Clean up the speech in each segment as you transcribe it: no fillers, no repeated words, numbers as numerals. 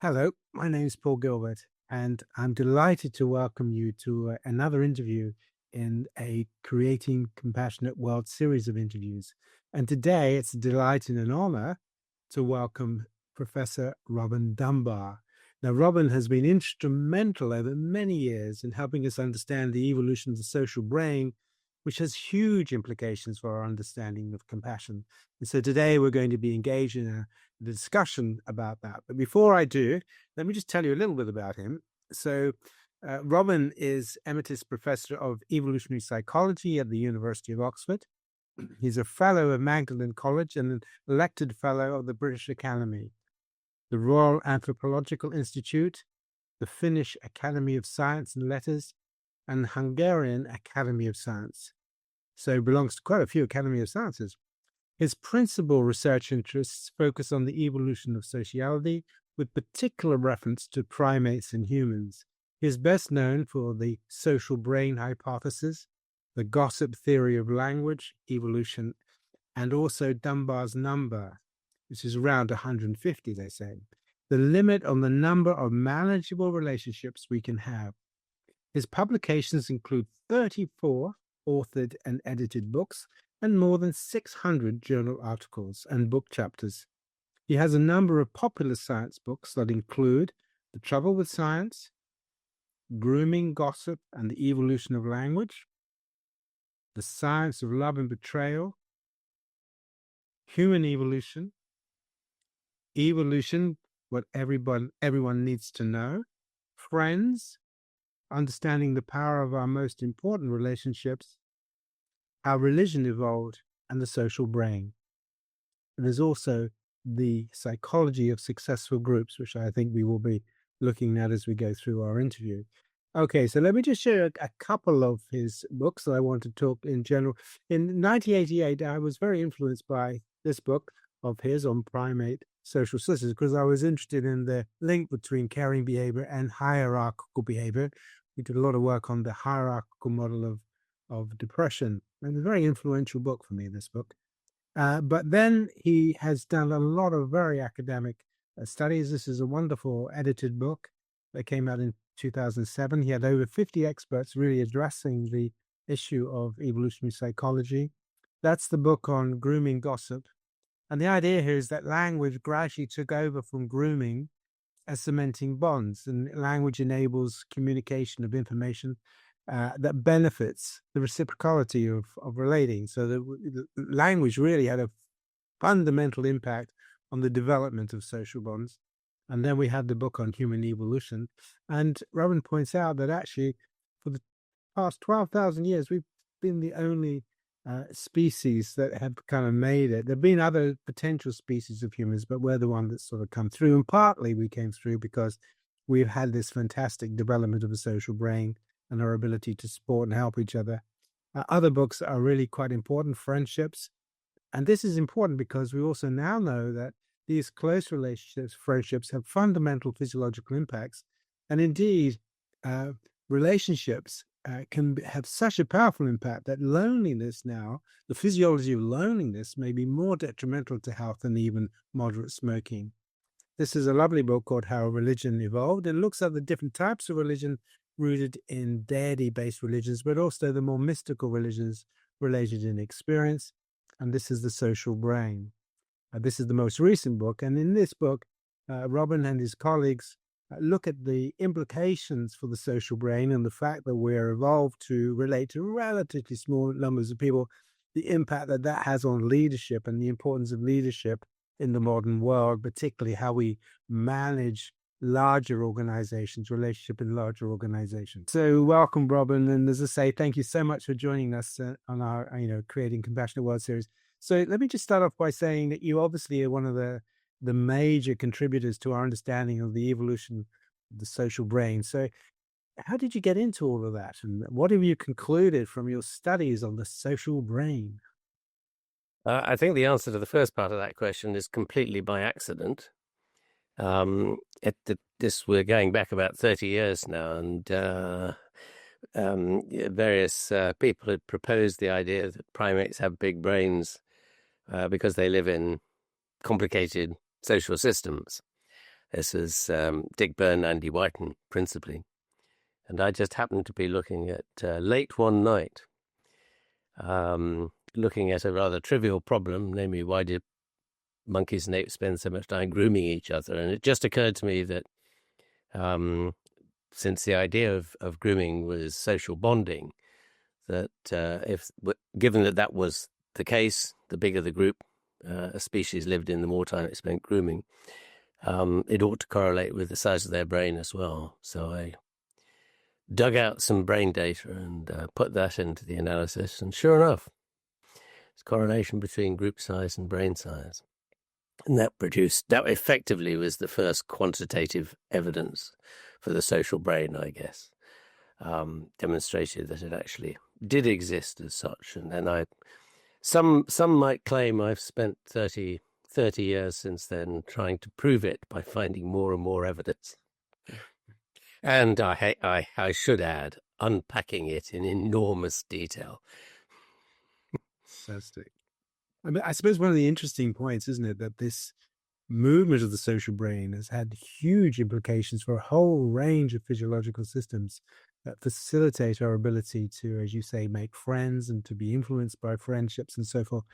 Hello, my name is Paul Gilbert, and I'm delighted to welcome you to another interview in a Creating Compassionate World series of interviews. And today it's a delight and an honor to welcome Professor Robin Dunbar. Now, Robin has been instrumental over many years in helping us understand the evolution of the social brain, which has huge implications for our understanding of compassion. And so today we're going to be engaged in a discussion about that. But before I do, let me just tell you a little bit about him. So Robin is Emeritus Professor of Evolutionary Psychology at the University of Oxford. He's a Fellow of Magdalen College and an elected Fellow of the British Academy, the Royal Anthropological Institute, the Finnish Academy of Science and Letters, and Hungarian Academy of Science. So he belongs to quite a few Academy of Sciences. His principal research interests focus on the evolution of sociality, with particular reference to primates and humans. He is best known for the social brain hypothesis, the gossip theory of language, evolution, and also Dunbar's number, which is around 150, they say, the limit on the number of manageable relationships we can have. His publications include 34 authored and edited books and more than 600 journal articles and book chapters. He has a number of popular science books that include The Trouble with Science, Grooming, Gossip, and the Evolution of Language, The Science of Love and Betrayal, Human Evolution, Evolution, What Everyone Needs to Know, Friends, Understanding the Power of Our Most Important Relationships, How Religion Evolved, and the Social Brain. There's also The Psychology of Successful Groups, which I think we will be looking at as we go through our interview. Okay, so let me just share a couple of his books that I want to talk in general. In 1988, I was very influenced by this book of his on primate social systems because I was interested in the link between caring behavior and hierarchical behavior. We did a lot of work on the hierarchical model of depression. And it's a very influential book for me, this book. But then he has done a lot of very academic studies. This is a wonderful edited book that came out in 2007. He had over 50 experts really addressing the issue of evolutionary psychology. That's the book on grooming gossip. And the idea here is that language gradually took over from grooming as cementing bonds, and language enables communication of information that benefits the reciprocity of relating. So the language really had a fundamental impact on the development of social bonds. And then we had the book on human evolution. And Robin points out that actually for the past 12,000 years, we've been the only species that have kind of made it. There have been other potential species of humans, but we're the one that's sort of come through. And partly we came through because we've had this fantastic development of a social brain and our ability to support and help each other. Other books are really quite important, friendships. And this is important because we also now know that these close relationships, friendships, have fundamental physiological impacts. And indeed, relationships can have such a powerful impact that loneliness now, the physiology of loneliness, may be more detrimental to health than even moderate smoking. This is a lovely book called How Religion Evolved. It looks at the different types of religion rooted in deity-based religions, but also the more mystical religions related in experience. And this is The Social Brain. This is the most recent book. And in this book, Robin and his colleagues look at the implications for the social brain and the fact that we're evolved to relate to relatively small numbers of people, the impact that that has on leadership and the importance of leadership in the modern world, particularly how we manage larger organizations, relationship in larger organizations. So welcome, Robin. And as I say, thank you so much for joining us on our, Creating Compassionate World series. So let me just start off by saying that you obviously are one of the major contributors to our understanding of the evolution of the social brain. So how did you get into all of that? And what have you concluded from your studies on the social brain? I think the answer to the first part of that question is completely by accident. We're going back about 30 years now, and various people had proposed the idea that primates have big brains because they live in complicated social systems. This is Dick Byrne, Andy Whiten, principally. And I just happened to be looking at late one night, looking at a rather trivial problem, namely, why do monkeys and apes spend so much time grooming each other? And it just occurred to me that since the idea of grooming was social bonding, that given that was the case, the bigger the group a species lived in, the more time it spent grooming, it ought to correlate with the size of their brain as well. So I dug out some brain data and put that into the analysis, and sure enough, there's correlation between group size and brain size. And that effectively was the first quantitative evidence for the social brain, I guess, demonstrated that it actually did exist as such. And then some might claim I've spent 30 years since then trying to prove it by finding more and more evidence. And I should add, unpacking it in enormous detail. Fantastic. I mean, I suppose one of the interesting points, isn't it, that this movement of the social brain has had huge implications for a whole range of physiological systems that facilitate our ability to, as you say, make friends and to be influenced by friendships and so forth.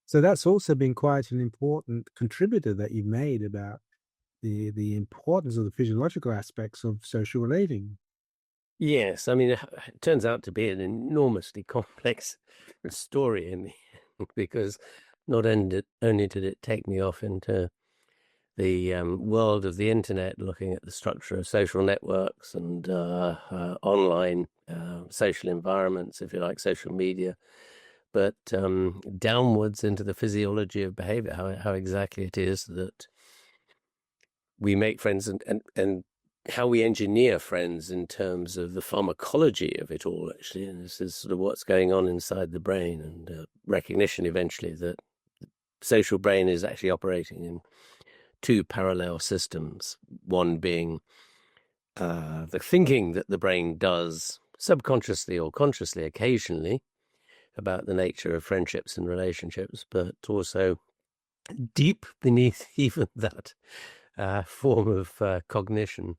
So that's also been quite an important contributor that you've made about the importance of the physiological aspects of social relating. Yes, I mean, it turns out to be an enormously complex story in the end, because not only did it take me off into the world of the internet, looking at the structure of social networks and online social environments, if you like, social media, but downwards into the physiology of behavior, how exactly it is that we make friends and how we engineer friends in terms of the pharmacology of it all, actually. And this is sort of what's going on inside the brain, and recognition eventually that the social brain is actually operating in two parallel systems, one being the thinking that the brain does subconsciously or consciously occasionally about the nature of friendships and relationships, but also deep beneath even that form of cognition,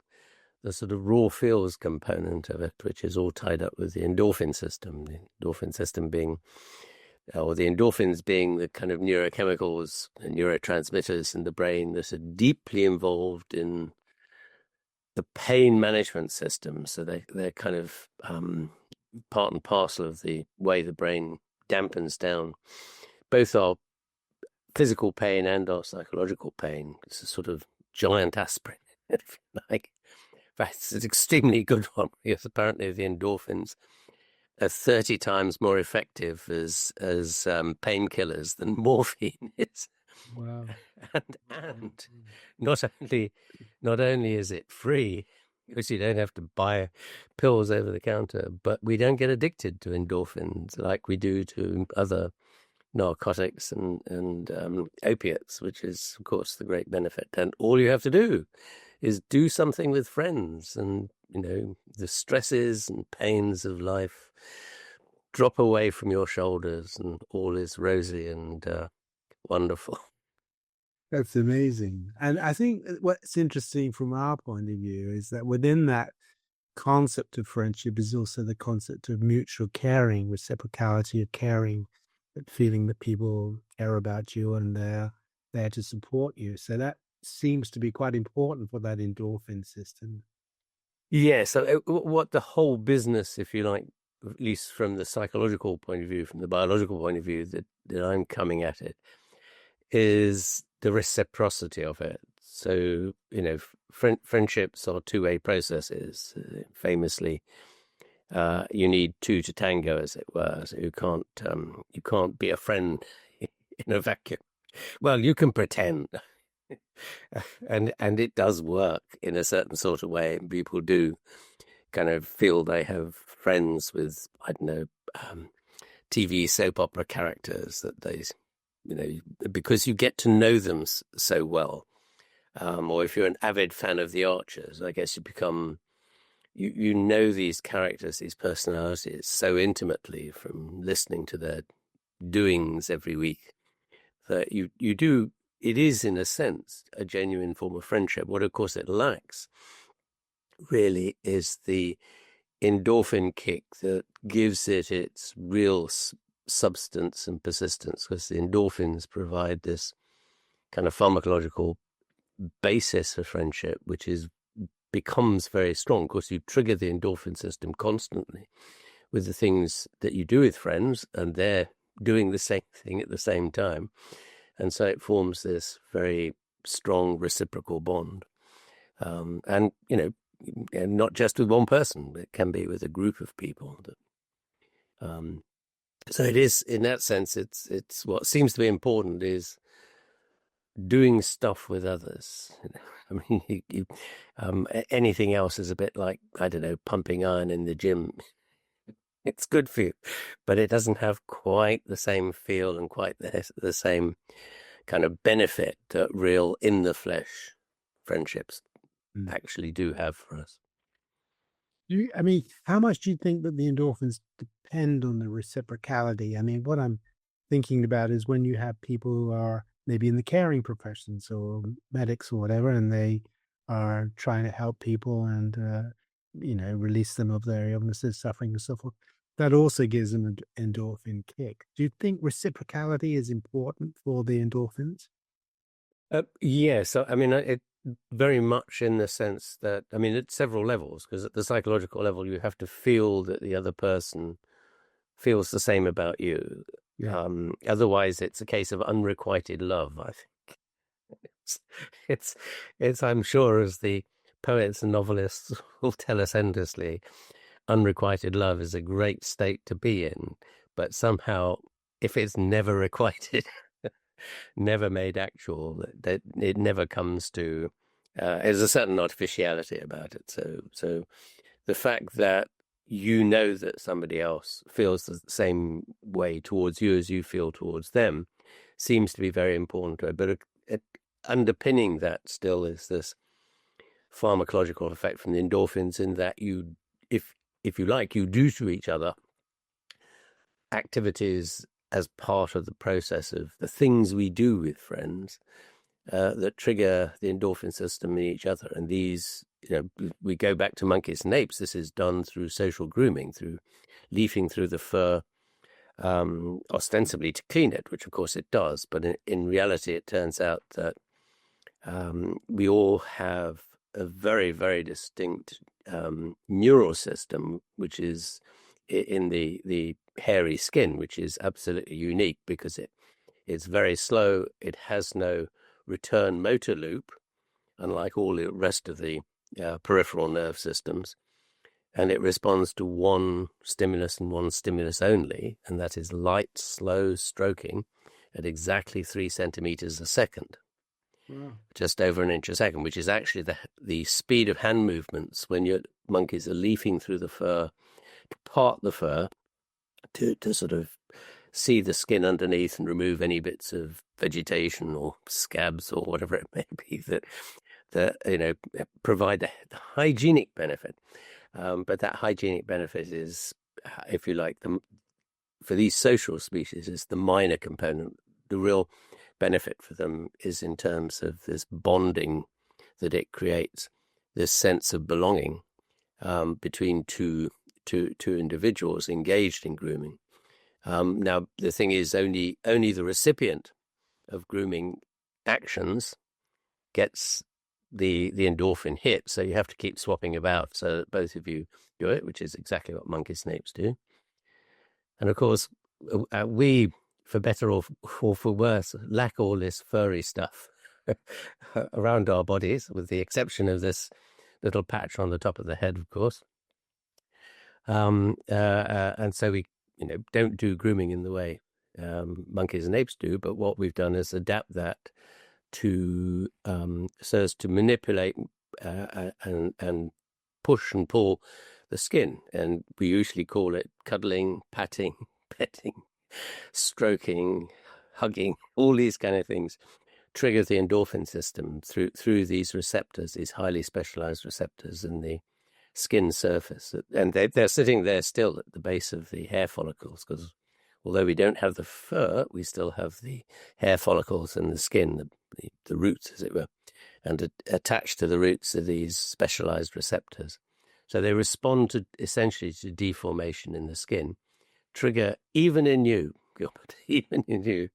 the sort of raw feels component of it, which is all tied up with the endorphin system. The endorphin system being, or the endorphins being the kind of neurochemicals and neurotransmitters in the brain that are deeply involved in the pain management system. So they're kind of part and parcel of the way the brain dampens down both our physical pain and our psychological pain. It's a sort of giant aspirin, if you like. In fact, it's an extremely good one, because apparently the endorphins are 30 times more effective as painkillers than morphine is. Wow. And not only is it free, because you don't have to buy pills over the counter, but we don't get addicted to endorphins like we do to other narcotics and opiates, which is, of course, the great benefit. And all you have to do is do something with friends, and the stresses and pains of life drop away from your shoulders, and all is rosy and wonderful. That's amazing. And I think what's interesting from our point of view is that within that concept of friendship is also the concept of mutual caring, reciprocality of caring, that feeling that people care about you and they're there to support you. So that seems to be quite important for that endorphin system. Yeah, so what the whole business, if you like, at least from the psychological point of view, from the biological point of view that I'm coming at it, is the reciprocity of it. So, friendships are two-way processes. Famously, you need two to tango, as it were. So you can't be a friend in a vacuum. Well, you can pretend, and it does work in a certain sort of way. People do kind of feel they have friends with, I don't know, TV soap opera characters that they, because you get to know them so well. Or if you're an avid fan of the Archers, I guess you become, you know these characters, these personalities so intimately from listening to their doings every week that you do it is, in a sense, a genuine form of friendship. What, of course, it lacks really is the endorphin kick that gives it its real substance and persistence, because the endorphins provide this kind of pharmacological basis for friendship, which becomes very strong. Of course, you trigger the endorphin system constantly with the things that you do with friends, and they're doing the same thing at the same time. And so it forms this very strong reciprocal bond. And, not just with one person, it can be with a group of people. So it is, in that sense, it's what seems to be important is doing stuff with others. I mean, anything else is a bit like, I don't know, pumping iron in the gym. It's good for you, but it doesn't have quite the same feel and quite the same kind of benefit that real in the flesh friendships actually do have for us. I mean, how much do you think that the endorphins depend on the reciprocality? I mean, what I'm thinking about is when you have people who are maybe in the caring professions or medics or whatever, and they are trying to help people and, release them of their illnesses, suffering, and so forth. That also gives them an endorphin kick. Do you think reciprocality is important for the endorphins? Yes, I mean, it very much in the sense that, I mean, at several levels, because at the psychological level, you have to feel that the other person feels the same about you. Yeah. Otherwise, it's a case of unrequited love, I think. It's I'm sure, as the poets and novelists will tell us endlessly, unrequited love is a great state to be in, but somehow, if it's never requited, never made actual, that it never comes to. There's a certain artificiality about it. So the fact that you know that somebody else feels the same way towards you as you feel towards them seems to be very important to it. But underpinning that still is this pharmacological effect from the endorphins, in that you, if you like, you do to each other activities as part of the process of the things we do with friends that trigger the endorphin system in each other. And these, we go back to monkeys and apes. This is done through social grooming, through leafing through the fur, ostensibly to clean it, which of course it does. But in reality, it turns out that we all have a very, very distinct neural system, which is in the hairy skin, which is absolutely unique because it's very slow. It has no return motor loop, unlike all the rest of the peripheral nerve systems. And it responds to one stimulus and one stimulus only, and that is light, slow stroking at exactly 3 centimeters a second. Wow. Just over an inch a second, which is actually the speed of hand movements when your monkeys are leafing through the fur, to part the fur, to sort of see the skin underneath and remove any bits of vegetation or scabs or whatever it may be that provide the hygienic benefit. But that hygienic benefit is, if you like, for these social species, is the minor component. The real benefit for them is in terms of this bonding that it creates, this sense of belonging between two individuals engaged in grooming. Now, the thing is, only the recipient of grooming actions gets the endorphin hit, so you have to keep swapping about so that both of you do it, which is exactly what monkey snakes do. And of course, we, for better or for worse, lack all this furry stuff around our bodies, with the exception of this little patch on the top of the head, of course. And so we don't do grooming in the way monkeys and apes do, but what we've done is adapt that to so as to manipulate and push and pull the skin. And we usually call it cuddling, patting, petting, stroking, hugging. All these kind of things trigger the endorphin system through these receptors, these highly specialized receptors in the skin surface. And they're sitting there still at the base of the hair follicles, because although we don't have the fur, we still have the hair follicles and the skin, the roots, as it were. And attached to the roots are these specialized receptors. So they respond to essentially to deformation in the skin, trigger, even in you, Gilbert, even in you,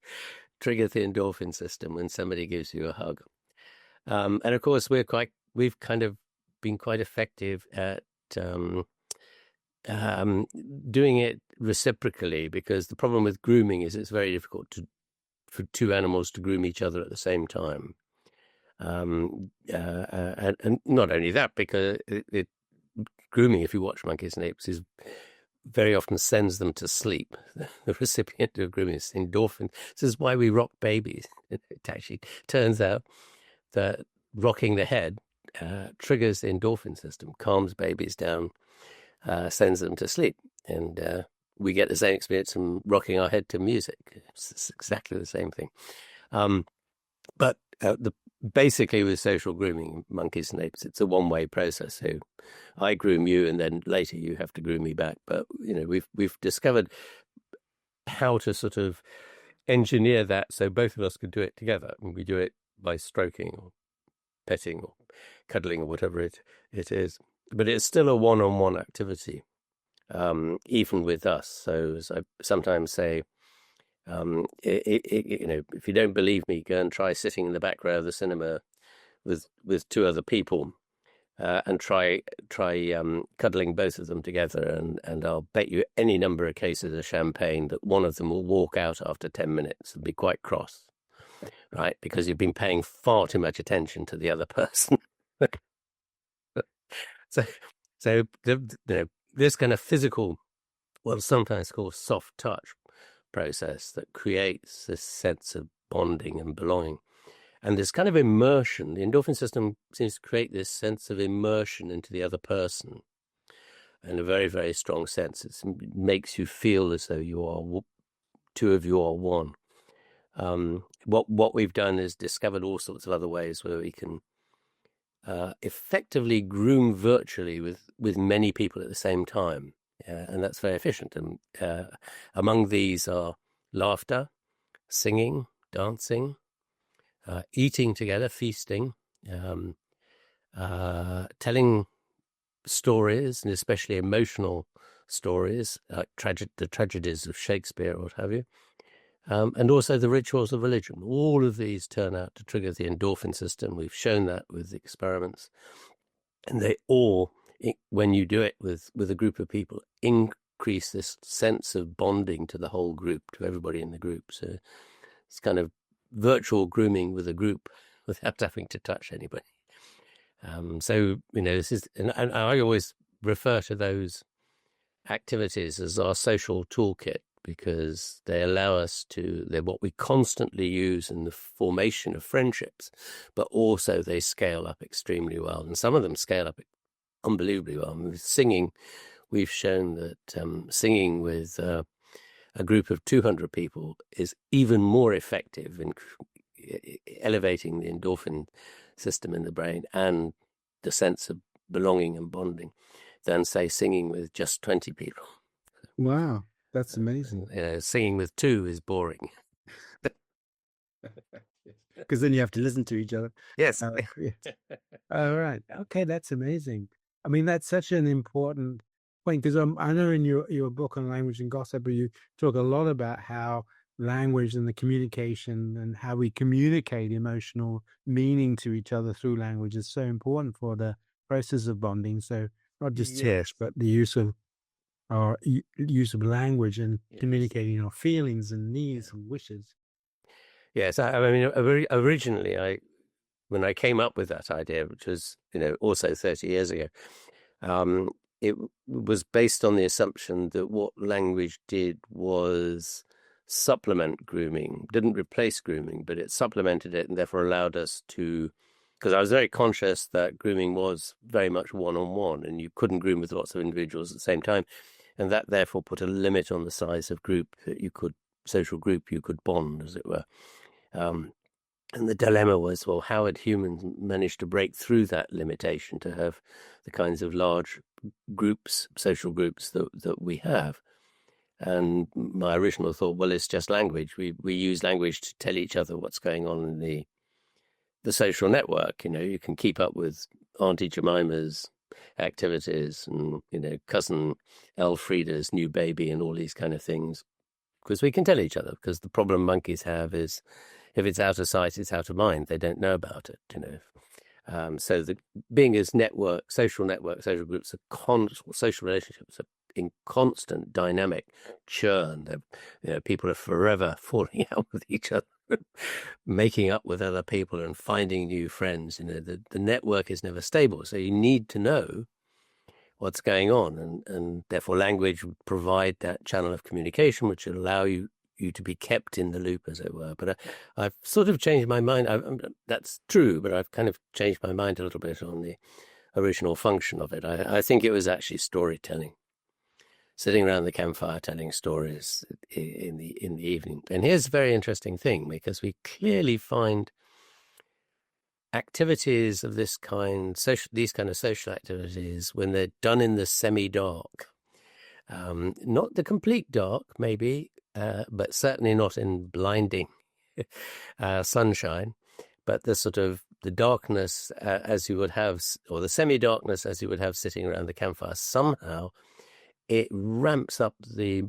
trigger the endorphin system when somebody gives you a hug. And of course, we've kind of been quite effective at doing it reciprocally, because the problem with grooming is it's very difficult for two animals to groom each other at the same time. And not only that, because grooming, if you watch monkeys and apes, is very often sends them to sleep. The recipient of grooming is endorphin. This is why we rock babies. It actually turns out that rocking the head triggers the endorphin system, calms babies down, sends them to sleep. And we get the same experience from rocking our head to music. It's exactly the same thing. But basically with social grooming, monkeys and apes, it's a one-way process. So I groom you, and then later you have to groom me back. But we've discovered how to sort of engineer that so both of us can do it together, and we do it by stroking or petting or cuddling or whatever it is. But it's still a one-on-one activity, even with us. So as I sometimes say, if you don't believe me, go and try sitting in the back row of the cinema with two other people, and try cuddling both of them together, and I'll bet you any number of cases of champagne that one of them will walk out after 10 minutes and be quite cross, right? Because you've been paying far too much attention to the other person. So this kind of physical, well, sometimes called soft touch process that creates this sense of bonding and belonging, and this kind of immersion. The endorphin system seems to create this sense of immersion into the other person in a very, very strong sense. It makes you feel as though two of you are one. What we've done is discovered all sorts of other ways where we can effectively groom virtually with many people at the same time. And that's very efficient. And among these are laughter, singing, dancing, eating together, feasting, telling stories, and especially emotional stories, like the tragedies of Shakespeare or what have you, and also the rituals of religion. All of these turn out to trigger the endorphin system. We've shown that with experiments. And they all, when you do it with a group of people, increase this sense of bonding to the whole group, to everybody in the group. So it's kind of virtual grooming with a group without having to touch anybody. So, this is, and I always refer to those activities as our social toolkit, because they allow us they're what we constantly use in the formation of friendships, but also they scale up extremely well. And some of them scale up unbelievably well. With singing, we've shown that singing with a group of 200 people is even more effective in elevating the endorphin system in the brain and the sense of belonging and bonding than, say, singing with just 20 people. Wow, that's amazing. Singing with two is boring. Because then you have to listen to each other. Yes. All right. Okay, that's amazing. I mean, that's such an important point, because I know in your book on language and gossip, you talk a lot about how language and the communication and how we communicate emotional meaning to each other through language is so important for the process of bonding. So not just speech, but the use of language and communicating our feelings and needs and wishes. Yes, I mean, originally, when I came up with that idea, which was, also 30 years ago, it was based on the assumption that what language did was supplement grooming, didn't replace grooming, but it supplemented it, and therefore allowed us to, because I was very conscious that grooming was very much one-on-one, and you couldn't groom with lots of individuals at the same time, and that therefore put a limit on the size of group that social group you could bond, as it were. And the dilemma was, well, how had humans managed to break through that limitation to have the kinds of large groups, social groups that we have? And my original thought, well, it's just language. We use language to tell each other what's going on in the social network. You can keep up with Auntie Jemima's activities and, cousin Elfrida's new baby and all these kind of things, because we can tell each other. Because the problem monkeys have is, if it's out of sight, it's out of mind. They don't know about it, So being as social groups, social relationships are in constant dynamic churn. People are forever falling out with each other, making up with other people and finding new friends. The network is never stable. So you need to know what's going on. And therefore language would provide that channel of communication, which would allow you to be kept in the loop, as it were. But I've sort of changed my mind. That's true, but I've kind of changed my mind a little bit on the original function of it. I think it was actually storytelling, sitting around the campfire telling stories in the evening. And here's a very interesting thing, because we clearly find activities of this kind, these kind of social activities, when they're done in the semi-dark, not the complete dark, maybe, but certainly not in blinding sunshine, but the sort of the darkness as you would have, or the semi-darkness as you would have sitting around the campfire. Somehow it ramps up the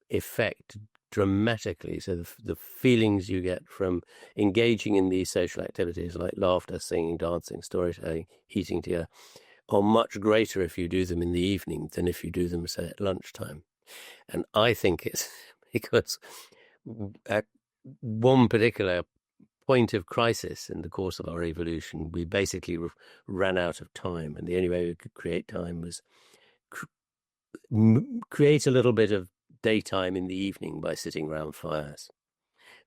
effect dramatically. So the feelings you get from engaging in these social activities like laughter, singing, dancing, storytelling, eating together, are much greater if you do them in the evening than if you do them, say, at lunchtime. And I think it's because at one particular point of crisis in the course of our evolution, we basically ran out of time. And the only way we could create time was create a little bit of daytime in the evening by sitting around fires.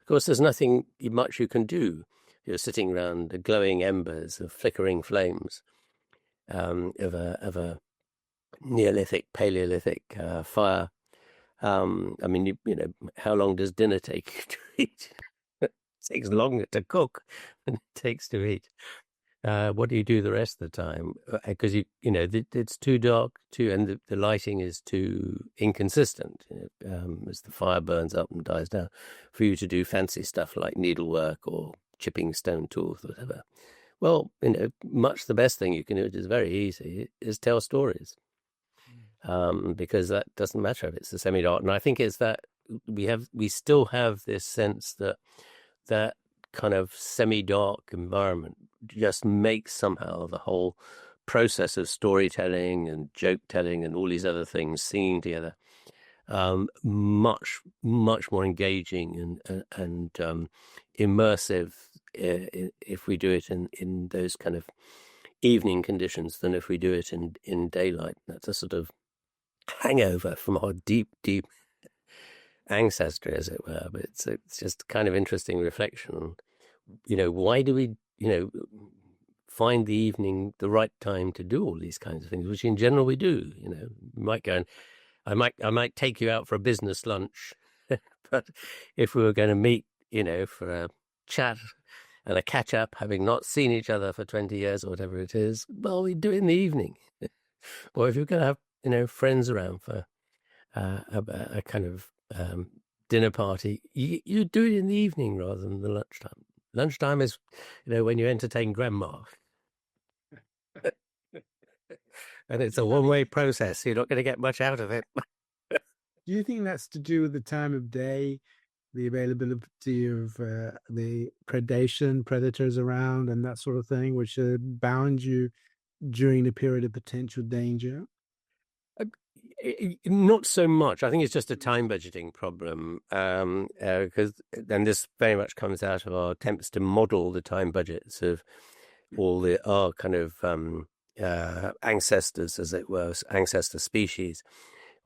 Of course, there's nothing much you can do. You're sitting around the glowing embers of flickering flames of a Neolithic, Paleolithic fire. I mean, how long does dinner take to eat? It takes longer to cook than it takes to eat. What do you do the rest of the time? Because it's too dark and the lighting is too inconsistent as the fire burns up and dies down, for you to do fancy stuff like needlework or chipping stone tools, whatever. Well, much the best thing you can do, which is very easy, is tell stories, because that doesn't matter if it's the semi-dark. And I think it's that we still have this sense that kind of semi-dark environment just makes somehow the whole process of storytelling and joke telling and all these other things, singing together, much more engaging and immersive if we do it in those kind of evening conditions than if we do it in daylight. That's a sort of hangover from our deep ancestry, as it were. But it's just kind of interesting reflection. Why do we find the evening the right time to do all these kinds of things, which in general we do. You might go and I might take you out for a business lunch, but if we were going to meet for a chat and a catch up, having not seen each other for 20 years or whatever it is, well, we do it in the evening. Or if you're going to have friends around for a kind of dinner party, you do it in the evening rather than the lunchtime. Lunchtime is, when you entertain grandma. And it's a one-way process. You're not going to get much out of it. Do you think that's to do with the time of day, the availability of the predators around and that sort of thing, which bound you during the period of potential danger? Not so much. I think it's just a time budgeting problem, because then this very much comes out of our attempts to model the time budgets of all our kind of ancestors, as it were, ancestor species,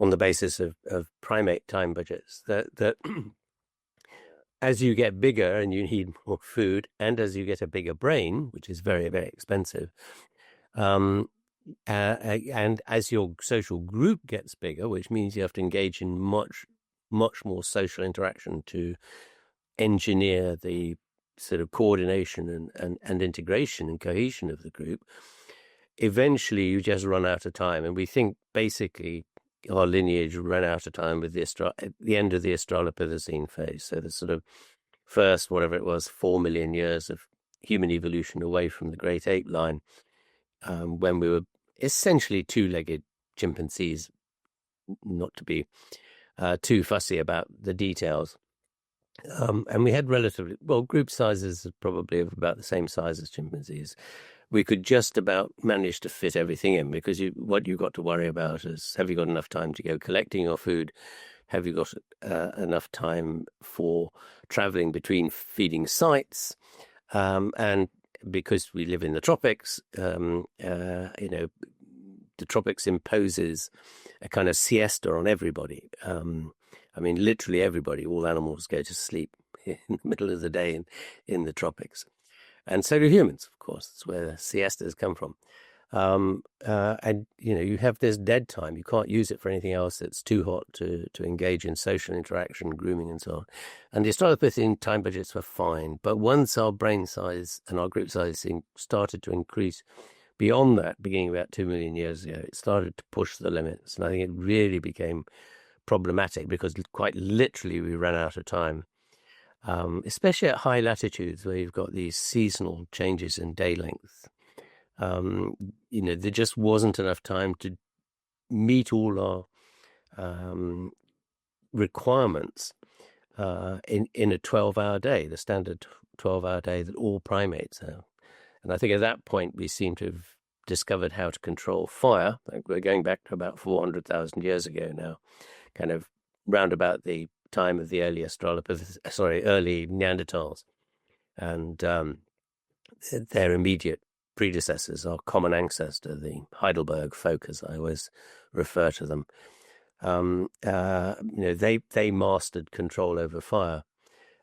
on the basis of primate time budgets. That as you get bigger and you need more food, and as you get a bigger brain, which is very, very expensive, and as your social group gets bigger, which means you have to engage in much more social interaction to engineer the sort of coordination and integration and cohesion of the group, eventually you just run out of time. And we think basically our lineage ran out of time with at the end of the Australopithecine phase. So the sort of first, whatever it was, 4 million years of human evolution away from the great ape line, when we were essentially two-legged chimpanzees, not to be too fussy about the details. And we had relatively, well, group sizes probably of about the same size as chimpanzees. We could just about manage to fit everything in, because what you've got to worry about is, have you got enough time to go collecting your food? Have you got enough time for traveling between feeding sites? And because we live in the tropics, the tropics imposes a kind of siesta on everybody. I mean, literally everybody, all animals go to sleep in the middle of the day in the tropics. And so do humans, of course. That's where the siestas come from. And, you have this dead time. You can't use it for anything else. It's too hot to engage in social interaction, grooming, and so on. And the Australopithecine time budgets were fine. But once our brain size and our group size started to increase beyond that, beginning about 2 million years ago, it started to push the limits. And I think it really became problematic, because quite literally we ran out of time. Especially at high latitudes where you've got these seasonal changes in day length. There just wasn't enough time to meet all our requirements in a 12-hour day, the standard 12-hour day that all primates have. And I think at that point we seem to have discovered how to control fire. Like, we're going back to about 400,000 years ago now, kind of round about the time of the early early Neanderthals, and their immediate predecessors, our common ancestor, the Heidelberg folk, as I always refer to them. They mastered control over fire,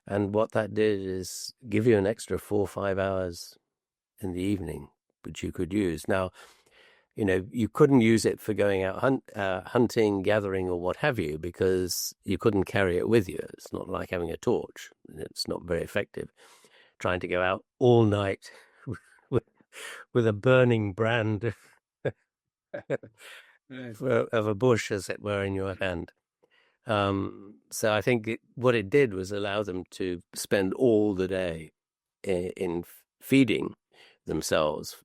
and what that did is give you an extra 4 or 5 hours in the evening, which you could use. Now, you couldn't use it for going out hunting, gathering, or what have you, because you couldn't carry it with you. It's not like having a torch. It's not very effective. Trying to go out all night with a burning brand of a bush, as it were, in your hand. So I think what it did was allow them to spend all the day in feeding themselves,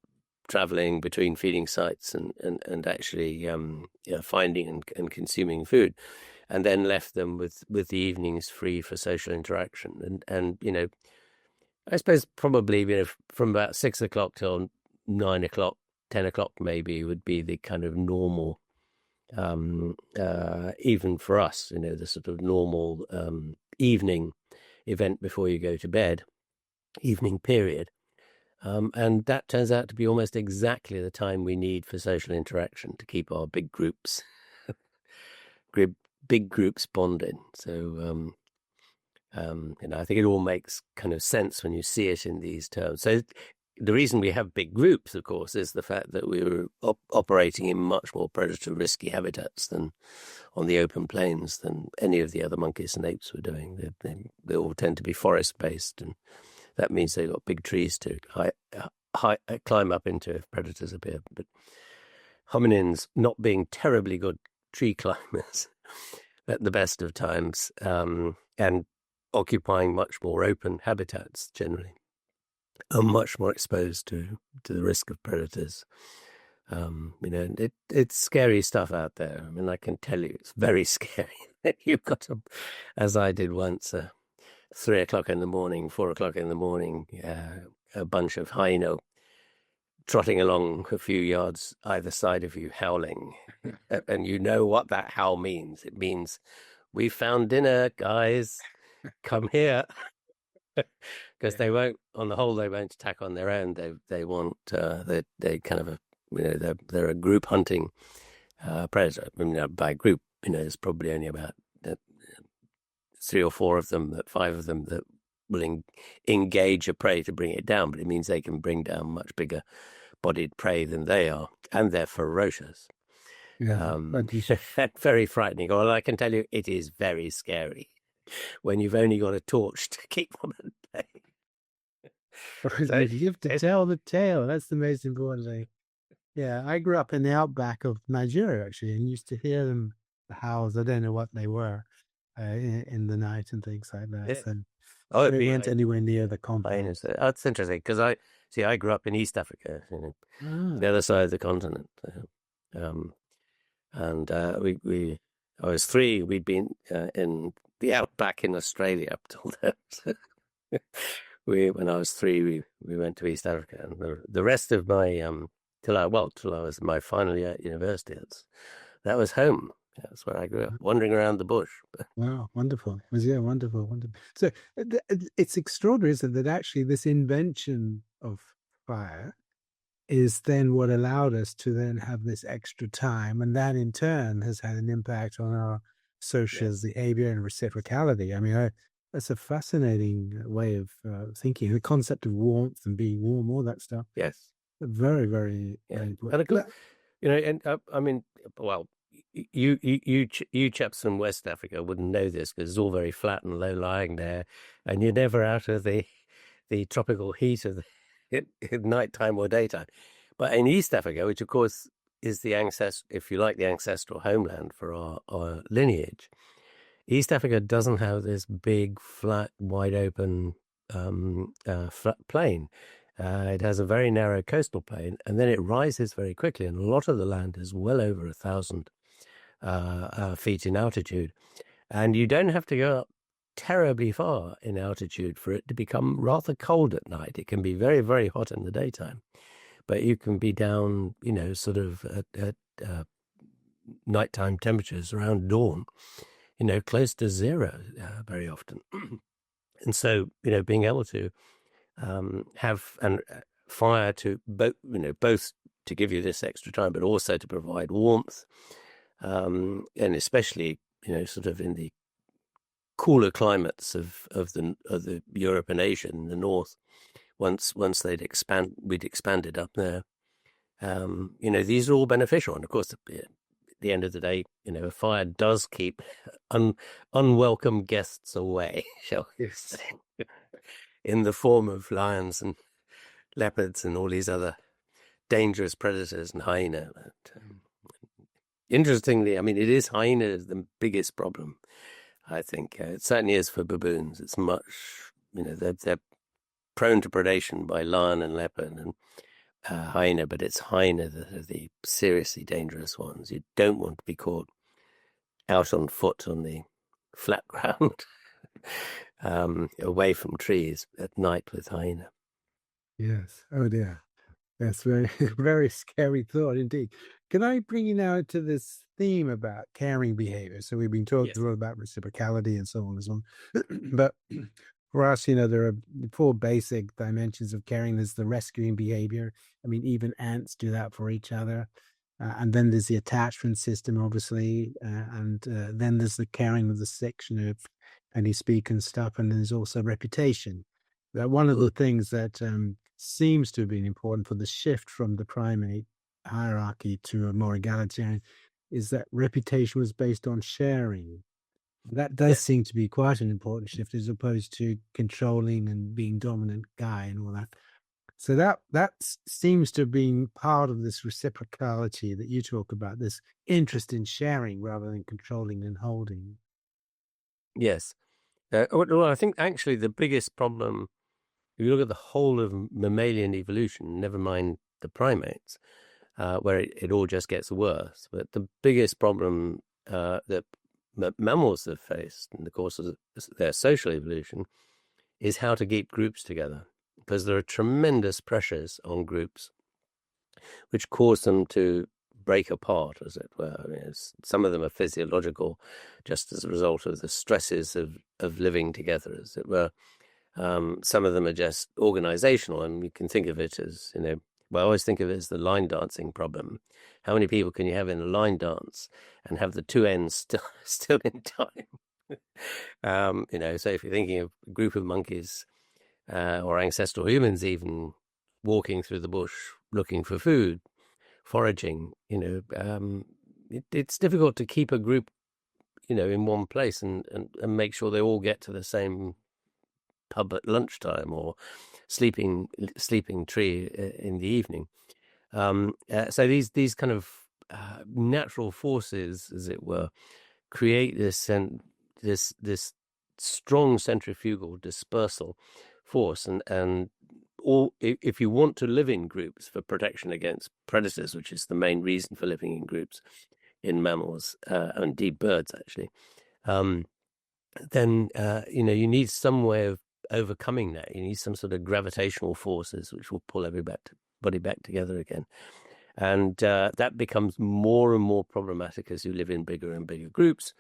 traveling between feeding sites and actually finding and consuming food, and then left them with the evenings free for social interaction. And I suppose probably from about 6 o'clock till 9 o'clock, 10 o'clock maybe would be the kind of normal, even for us, the sort of normal evening event before you go to bed, evening period. And that turns out to be almost exactly the time we need for social interaction to keep our big groups bonded. So, I think it all makes kind of sense when you see it in these terms. So the reason we have big groups, of course, is the fact that we were operating in much more predator risky habitats than on the open plains than any of the other monkeys and apes were doing. They all tend to be forest based, and that means they've got big trees to climb up into if predators appear. But hominins, not being terribly good tree climbers at the best of times, and occupying much more open habitats generally, are much more exposed to the risk of predators. It's scary stuff out there. I mean, I can tell you, it's very scary. You've got to, as I did once, 3 o'clock in the morning, 4 o'clock in the morning, a bunch of hyena trotting along a few yards either side of you, howling. And you know what that howl means. It means, we found dinner, guys. Come here. Because they won't, on the whole, they won't attack on their own. They want, they kind of, they're a group hunting predator. I mean, by group, there's probably only about 3 or 4 of them, 5 of them that will engage a prey to bring it down. But it means they can bring down much bigger bodied prey than they are, and they're ferocious. Yeah, very frightening. Well, I can tell you, it is very scary when you've only got a torch to keep them at bay. So you have to tell the tale. That's the most important thing. Yeah, I grew up in the outback of Nigeria, actually, and used to hear them howls. I don't know what they were in the night and things like that. Yeah. So Oh, it'd we be weren't anywhere near the hyenas. compounds. That's interesting because I grew up in East Africa, the Ah, other side of the continent. Um, and I was 3. We'd been in the outback in Australia up till then. So when I was 3, we went to East Africa, and the rest of my till I was in my final year at university. That was home. That's where I grew up, wandering around the bush. wow, wonderful. Yeah, wonderful, wonderful. So it's extraordinary, isn't it, that actually this invention of fire is then what allowed us to then have this extra time, and that in turn has had an impact on our social Yes, behavior and reciprocality. I mean, that's a fascinating way of thinking. The concept of warmth and being warm, all that stuff, yes, very, very, yeah. very important. And of course, and I mean, well, you chaps from West Africa wouldn't know this because it's all very flat and low lying there, and you're never out of the tropical heat of at nighttime or daytime. But in East Africa, which of course is the if you like, the ancestral homeland for our lineage, East Africa doesn't have this big, flat, wide open flat plain. It has a very narrow coastal plain, and then it rises very quickly. And a lot of the land is well over 1,000 feet in altitude, and you don't have to go up terribly far in altitude for it to become rather cold at night. It can be very, very hot in the daytime, but you can be down, sort of at nighttime temperatures around dawn, close to zero very often. And so, being able to have fire to both to give you this extra time, but also to provide warmth, and especially, sort of in the cooler climates of the Europe and Asia in the north. Once we'd expanded up there. These are all beneficial, and of course, at the end of the day, a fire does keep unwelcome guests away, shall we say, in the form of lions and leopards and all these other dangerous predators and hyena. But, interestingly, I mean, it is hyena the biggest problem. I think it certainly is for baboons. It's much, they're prone to predation by lion and leopard and hyena, but it's hyena that are the seriously dangerous ones. You don't want to be caught out on foot on the flat ground, away from trees at night with hyena. Yes. Oh dear. That's very, very scary thought indeed. Can I bring you now to this theme about caring behavior? So we've been talking Yes. a lot about reciprocality and so on and so on. But for us, there are 4 basic dimensions of caring. There's the rescuing behavior. I mean, even ants do that for each other. And then there's the attachment system, obviously. And then there's the caring of the sick, and you speak and stuff. And there's also reputation. That one of the things that seems to have been important for the shift from the primate hierarchy to a more egalitarian is that reputation was based on sharing. That does Yes. seem to be quite an important shift as opposed to controlling and being dominant guy and all that. So that seems to have been part of this reciprocality that you talk about, this interest in sharing rather than controlling and holding. Yes. Well, I think actually the biggest problem, if you look at the whole of mammalian evolution, never mind the primates, where it all just gets worse, but the biggest problem that mammals have faced in the course of their social evolution is how to keep groups together, because there are tremendous pressures on groups which cause them to break apart, as it were. I mean, some of them are physiological, just as a result of the stresses of living together, as it were. Some of them are just organizational, and you can think of it as, well, I always think of it as the line dancing problem. How many people can you have in a line dance and have the two ends still in time? So if you're thinking of a group of monkeys or ancestral humans even walking through the bush looking for food, foraging, it's difficult to keep a group, in one place and make sure they all get to the same pub at lunchtime or sleeping tree in the evening. So these kind of natural forces, as it were, create this strong centrifugal dispersal force, and all, if you want to live in groups for protection against predators, which is the main reason for living in groups in mammals, and indeed birds actually, then you need some way of overcoming that. You need some sort of gravitational forces which will pull everybody back together again. And that becomes more and more problematic as you live in bigger and bigger groups.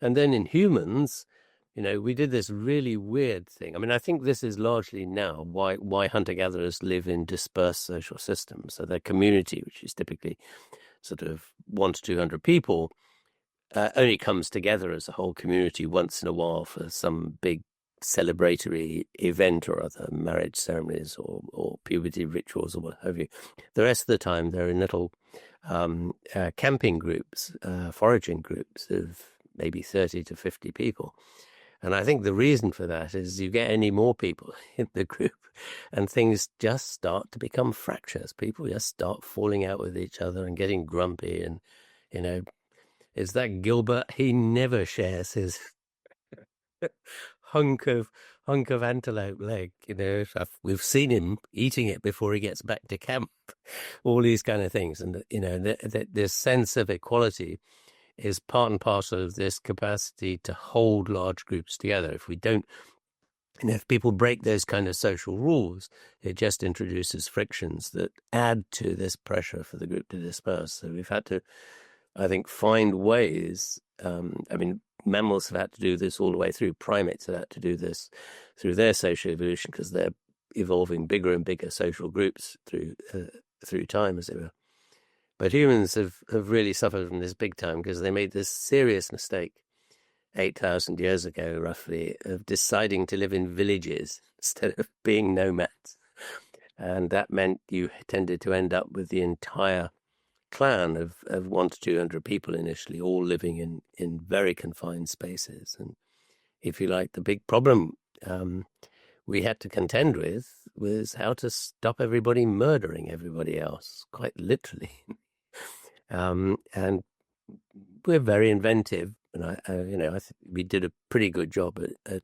And then in humans, we did this really weird thing. I mean, I think this is largely now why hunter-gatherers live in dispersed social systems. So their community, which is typically sort of 100 to 200 people, only comes together as a whole community once in a while for some big celebratory event or other, marriage ceremonies or puberty rituals or what have you. The rest of the time, they're in little camping groups, foraging groups of maybe 30 to 50 people. And I think the reason for that is you get any more people in the group and things just start to become fractures. People just start falling out with each other and getting grumpy. And, is that Gilbert? He never shares his hunk of antelope leg. We've seen him eating it before he gets back to camp. All these kind of things. And, this sense of equality is part and parcel of this capacity to hold large groups together. If we don't, if people break those kind of social rules, it just introduces frictions that add to this pressure for the group to disperse. So we've had to, I think, find ways. Mammals have had to do this all the way through. Primates have had to do this through their social evolution because they're evolving bigger and bigger social groups through time, as it were. But humans have really suffered from this big time because they made this serious mistake 8,000 years ago, roughly, of deciding to live in villages instead of being nomads. And that meant you tended to end up with the entire clan of 100 to 200 people initially, all living in very confined spaces. And if you like, the big problem we had to contend with was how to stop everybody murdering everybody else, quite literally. And we're very inventive, and I think we did a pretty good job at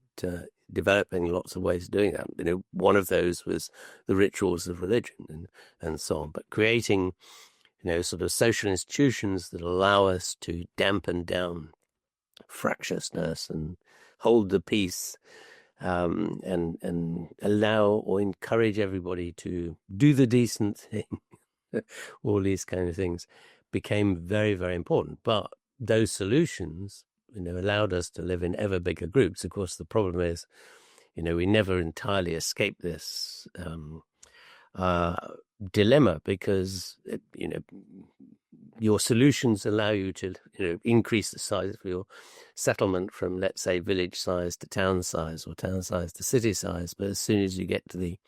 developing lots of ways of doing that. One of those was the rituals of religion and so on, but creating, sort of social institutions that allow us to dampen down fractiousness and hold the peace, and allow or encourage everybody to do the decent thing. All these kind of things became very, very important. But those solutions, allowed us to live in ever bigger groups. Of course, the problem is, we never entirely escape this dilemma because, your solutions allow you to, increase the size of your settlement from, let's say, village size to town size or town size to city size. But as soon as you get to the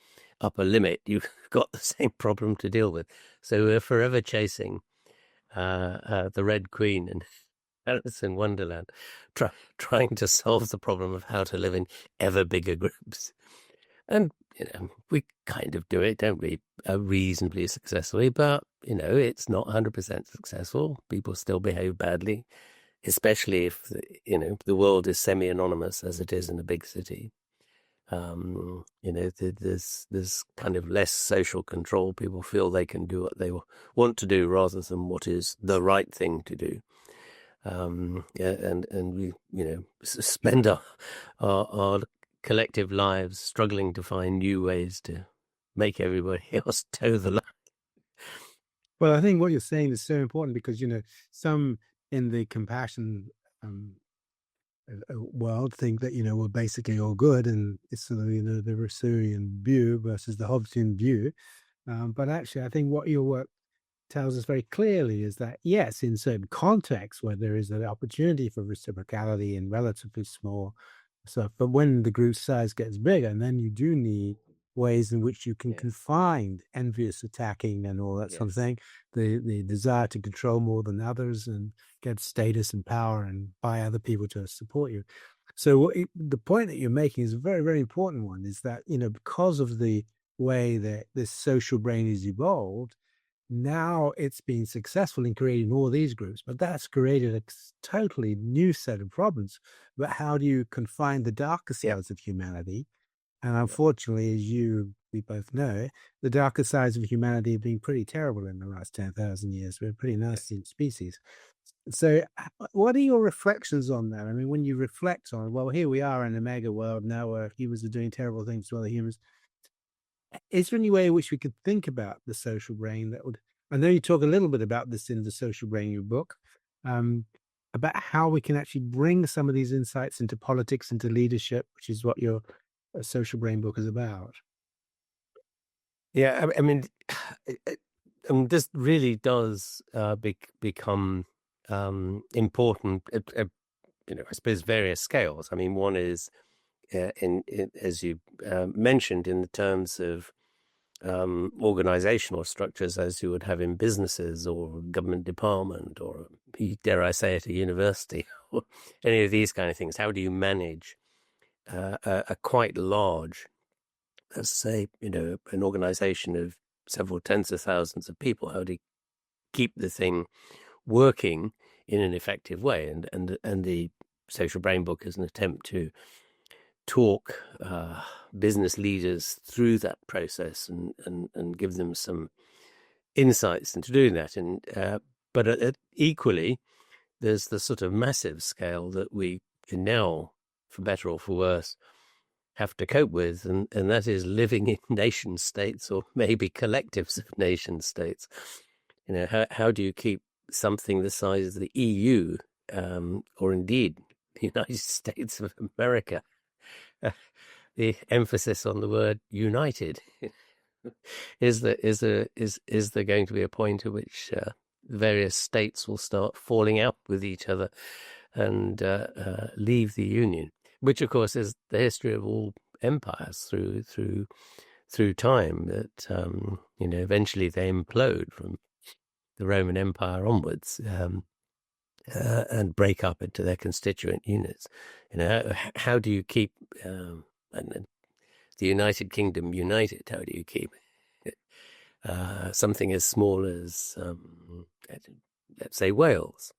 upper limit, you've got the same problem to deal with. So we're forever chasing the Red Queen and Alice in Wonderland, trying to solve the problem of how to live in ever bigger groups. And, we kind of do it, don't we, reasonably successfully, but, it's not 100% successful. People still behave badly, especially if, the world is semi-anonymous as it is in a big city. There's kind of less social control. People feel they can do what they want to do rather than what is the right thing to do. And we, spend our collective lives struggling to find new ways to make everybody else toe the line. Well, I think what you're saying is so important because, some in the compassion world think that, we're basically all good, and it's sort of, the Rousseauian view versus the Hobbesian view. But actually, I think what your work tells us very clearly is that, yes, in certain contexts where there is an opportunity for reciprocality in relatively small stuff, but when the group size gets bigger, and then you do need ways in which you can confine envious attacking and all that sort of thing, the desire to control more than others and get status and power and buy other people to support you. So the point that you're making is a very, very important one, is that, because of the way that this social brain is evolved, Now it's been successful in creating all these groups, but that's created a totally new set of problems. But how do you confine the darker Yeah. sides of humanity? And unfortunately, as we both know, the darker sides of humanity have been pretty terrible in the last 10,000 years. We're a pretty nasty species. So, what are your reflections on that? I mean, when you reflect on, well, here we are in a mega world now where humans are doing terrible things to other humans. Is there any way in which we could think about the social brain that would? I know you talk a little bit about this in the Social Brain, your book, um, about how we can actually bring some of these insights into politics, into leadership, which is what your Social Brain book is about. Yeah, I mean, this really does become important at, I suppose, various scales. I mean, one is as you mentioned, in the terms of organizational structures, as you would have in businesses or government department, or dare I say it, a university, or any of these kind of things. How do you manage a quite large, let's say, an organization of several tens of thousands of people? How do you keep the thing working in an effective way? And the Social Brain book is an attempt to talk business leaders through that process and give them some insights into doing that. And but equally, there's the sort of massive scale that we can now, for better or for worse, have to cope with, and that is living in nation states, or maybe collectives of nation states. How do you keep something the size of the EU, or indeed the United States of America? The emphasis on the word united. Is there going to be a point at which various states will start falling out with each other and leave the Union? Which, of course, is the history of all empires through time. That eventually they implode from the Roman Empire onwards. And break up into their constituent units. How do you keep the United Kingdom united? How do you keep something as small as, let's say, Wales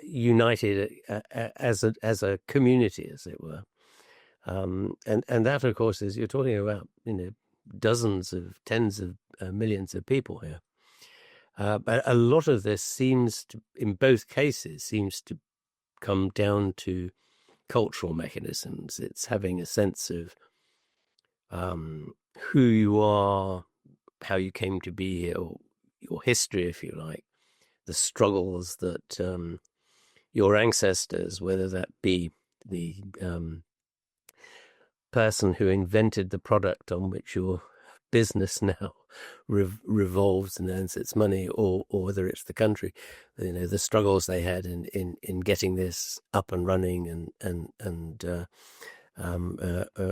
united as a community, as it were? And that, of course, is, you're talking about dozens of tens of millions of people here. But a lot of this seems to, in both cases, seems to come down to cultural mechanisms. It's having a sense of who you are, how you came to be here, or your history, if you like, the struggles that your ancestors, whether that be the person who invented the product on which your business now revolves and earns its money, or whether it's the country, the struggles they had in getting this up and running and an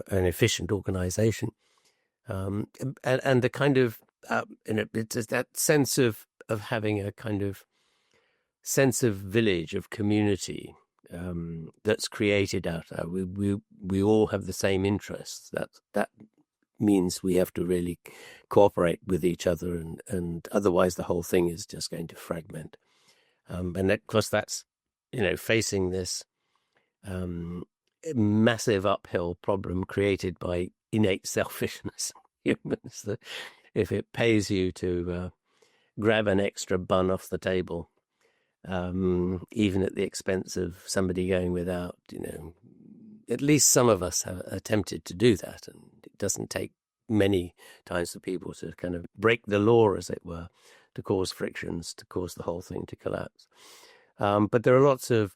efficient organization, and the kind of it's that sense of having a kind of sense of village, of community, that's created out of that. We all have the same interests. That means we have to really cooperate with each other, and otherwise the whole thing is just going to fragment. And of course, that's facing this massive uphill problem created by innate selfishness. Humans, that if it pays you to grab an extra bun off the table, even at the expense of somebody going without, at least some of us have attempted to do that, and it doesn't take many times for people to kind of break the law, as it were, to cause frictions, to cause the whole thing to collapse. But there are lots of,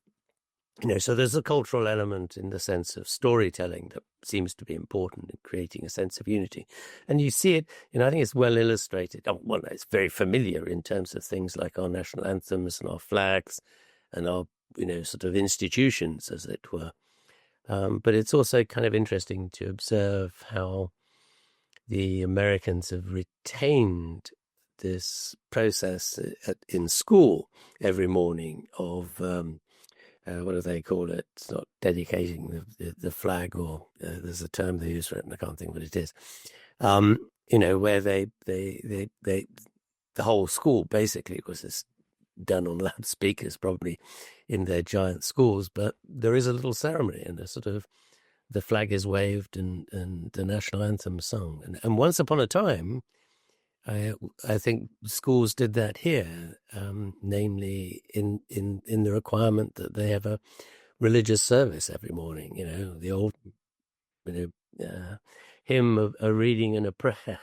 so there's a cultural element in the sense of storytelling that seems to be important in creating a sense of unity. And you see it, I think it's well illustrated. Well, it's very familiar in terms of things like our national anthems and our flags and our, sort of institutions, as it were. But it's also kind of interesting to observe how the Americans have retained this process in school every morning of, what do they call it? It's not dedicating the flag, or there's a term they use for it, and I can't think what it is. where the whole school basically was this done on loudspeakers, probably in their giant schools, but there is a little ceremony and a sort of the flag is waved and the national anthem sung. And once upon a time, I think schools did that here, namely in the requirement that they have a religious service every morning. The old hymn of a reading and a prayer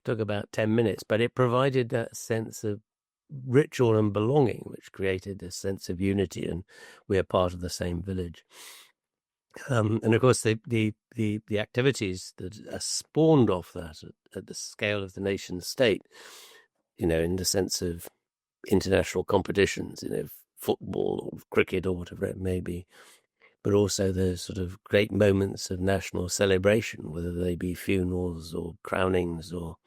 took about 10 minutes, but it provided that sense of ritual and belonging, which created a sense of unity, and we're part of the same village. And of course, the activities that are spawned off that at the scale of the nation state, in the sense of international competitions, football or cricket or whatever it may be, but also the sort of great moments of national celebration, whether they be funerals or crownings or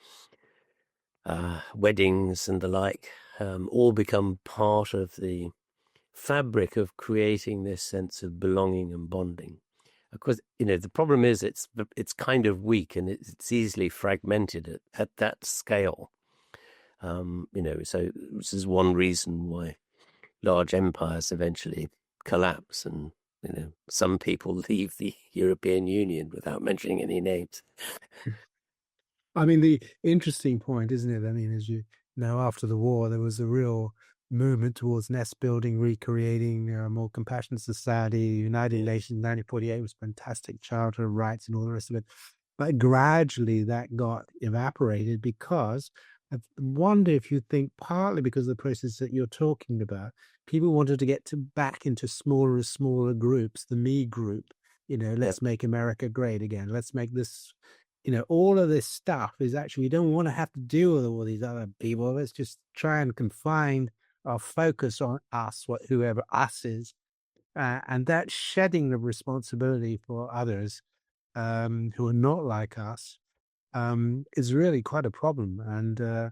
weddings and the like, all become part of the fabric of creating this sense of belonging and bonding. Of course, the problem is it's kind of weak and it's easily fragmented at that scale. So this is one reason why large empires eventually collapse and some people leave the European Union without mentioning any names. I mean, the interesting point, isn't it? I mean, as you know, after the war, there was a real movement towards nest building, recreating a more compassionate society. United Nations 1948 was fantastic, childhood rights and all the rest of it. But gradually that got evaporated because I wonder if you think partly because of the process that you're talking about, people wanted to get back into smaller and smaller groups, the me group. Let's make America great again. Let's make this. All of this stuff is actually, we don't want to have to deal with all these other people. Let's just try and confine our focus on us, whoever us is. And that shedding of responsibility for others who are not like us is really quite a problem. And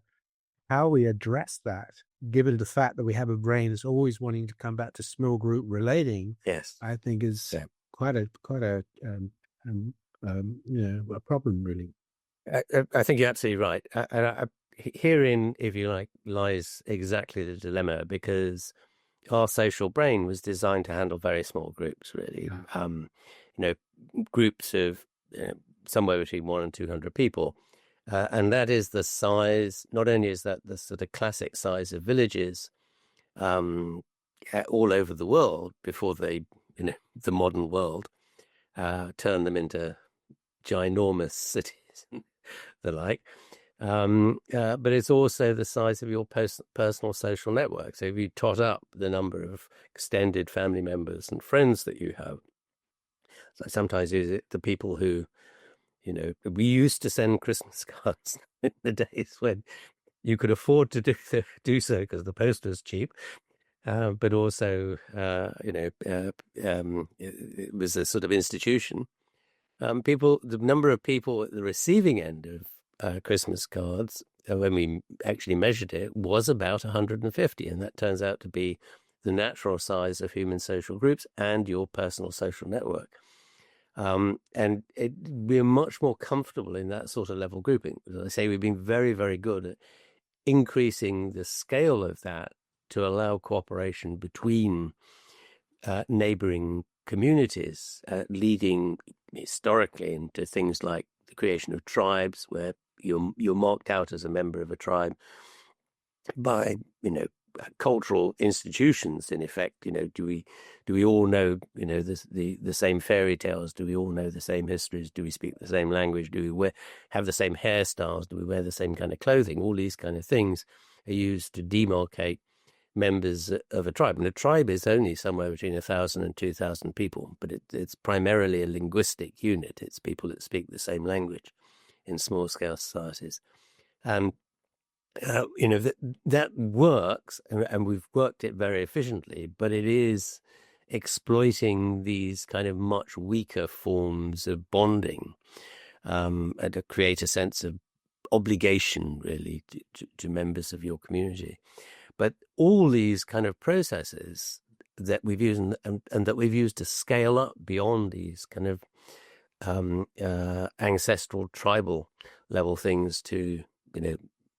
how we address that, given the fact that we have a brain that's always wanting to come back to small group relating, yes, I think is quite a problem, really. I think you're absolutely right. Herein, if you like, lies exactly the dilemma, because our social brain was designed to handle very small groups, really. Groups of somewhere between 100 and 200 people. And that is the size, not only is that the sort of classic size of villages all over the world before they, the modern world, turned them into ginormous cities and the like. But it's also the size of your personal social network. So if you tot up the number of extended family members and friends that you have, so sometimes is it the people who, we used to send Christmas cards in the days when you could afford to do so because the post was cheap. But also, it was a sort of institution. The number of people at the receiving end of Christmas cards, when we actually measured it, was about 150. And that turns out to be the natural size of human social groups and your personal social network. And we're much more comfortable in that sort of level grouping. As I say, we've been very, very good at increasing the scale of that to allow cooperation between neighboring communities, leading historically into things like the creation of tribes, where you're marked out as a member of a tribe by cultural institutions. In effect, do we all know the same fairy tales? Do we all know the same histories? Do we speak the same language? Do we have the same hairstyles? Do we wear the same kind of clothing? All these kind of things are used to demarcate members of a tribe. And a tribe is only somewhere between 1,000 and 2,000 people, but it's primarily a linguistic unit. It's people that speak the same language in small scale societies. And that works, and we've worked it very efficiently, but it is exploiting these kind of much weaker forms of bonding and to create a sense of obligation, really, to members of your community. But all these kind of processes that we've used and that we've used to scale up beyond these kind of ancestral tribal level things to,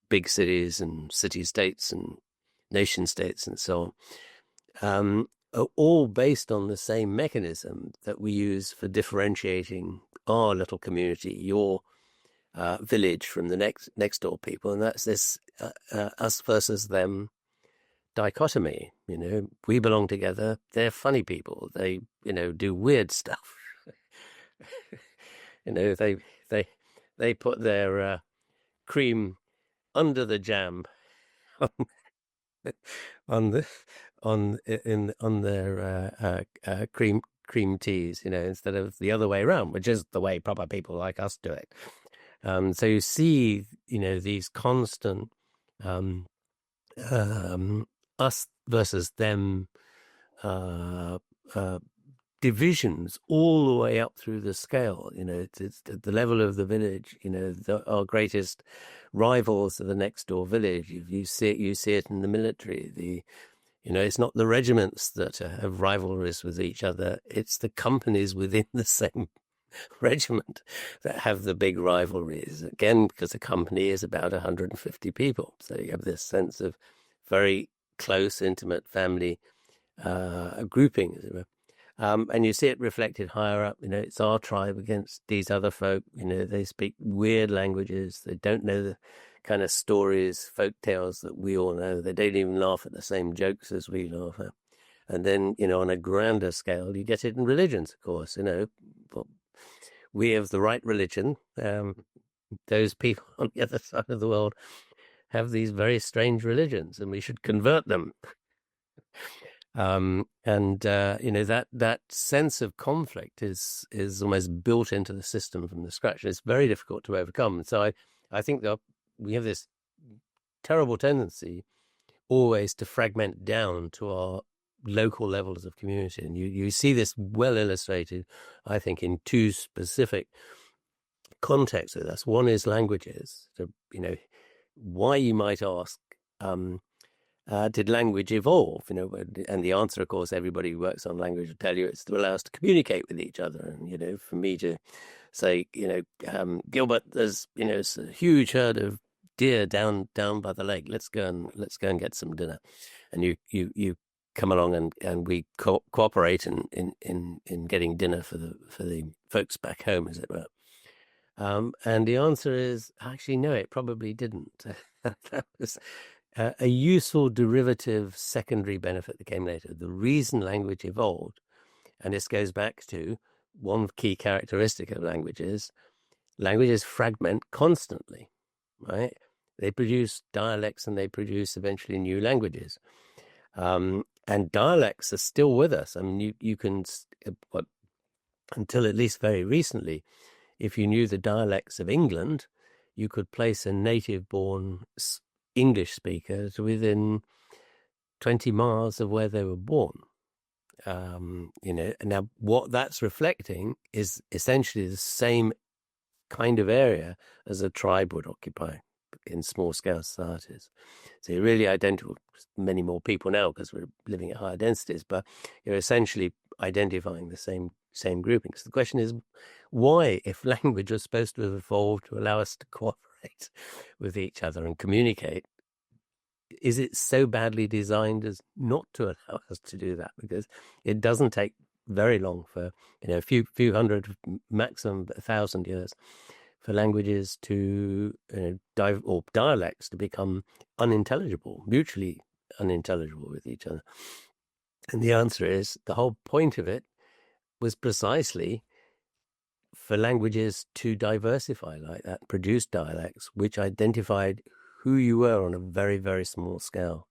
big cities and city-states and nation-states and so on, are all based on the same mechanism that we use for differentiating our little community, your village, from the next door people, and that's this us versus them dichotomy. We belong together. They're funny people. They do weird stuff. They put their cream under the jam on their cream teas, instead of the other way around, which is the way proper people like us do it. So you see, these constant us versus them divisions all the way up through the scale. It's at the level of the village. Our greatest rivals are the next door village. You see it in the military. It's not the regiments that have rivalries with each other. It's the companies within the same regiment that have the big rivalries. Again, because a company is about 150 people. So you have this sense of very close, intimate family grouping, as it were. And you see it reflected higher up. It's our tribe against these other folk. They speak weird languages. They don't know the kind of stories, folk tales that we all know. They don't even laugh at the same jokes as we laugh at. And then, on a grander scale, you get it in religions, of course. We have the right religion. Those people on the other side of the world have these very strange religions, and we should convert them. That sense of conflict is almost built into the system from the scratch. It's very difficult to overcome. So I think that we have this terrible tendency always to fragment down to our local levels of community. And you see this well illustrated, I think, in two specific contexts with us. One is languages. So, why, you might ask, did language evolve? And the answer, of course, everybody who works on language will tell you it's to allow us to communicate with each other. And, for me to say, Gilbert, there's, it's a huge herd of deer down by the lake. Let's go and get some dinner. And you come along and we cooperate in getting dinner for the folks back home, as it were. And the answer is actually no, it probably didn't. That was a useful derivative secondary benefit that came later. The reason language evolved, and this goes back to one key characteristic of languages fragment constantly, right? They produce dialects and they produce eventually new languages. And dialects are still with us. I mean, you can, until at least very recently, if you knew the dialects of England, you could place a native-born English speaker to within 20 miles of where they were born. Now what that's reflecting is essentially the same kind of area as a tribe would occupy in small-scale societies. So you're really identical with many more people now because we're living at higher densities, but you're essentially identifying the same groupings. The question is, why, if language was supposed to have evolved to allow us to cooperate with each other and communicate, is it so badly designed as not to allow us to do that? Because it doesn't take very long for a few hundred, maximum 1,000 years, for languages to or dialects to become unintelligible, mutually unintelligible with each other. And the answer is, the whole point of it was precisely for languages to diversify like that, produce dialects which identified who you were on a very, very small scale.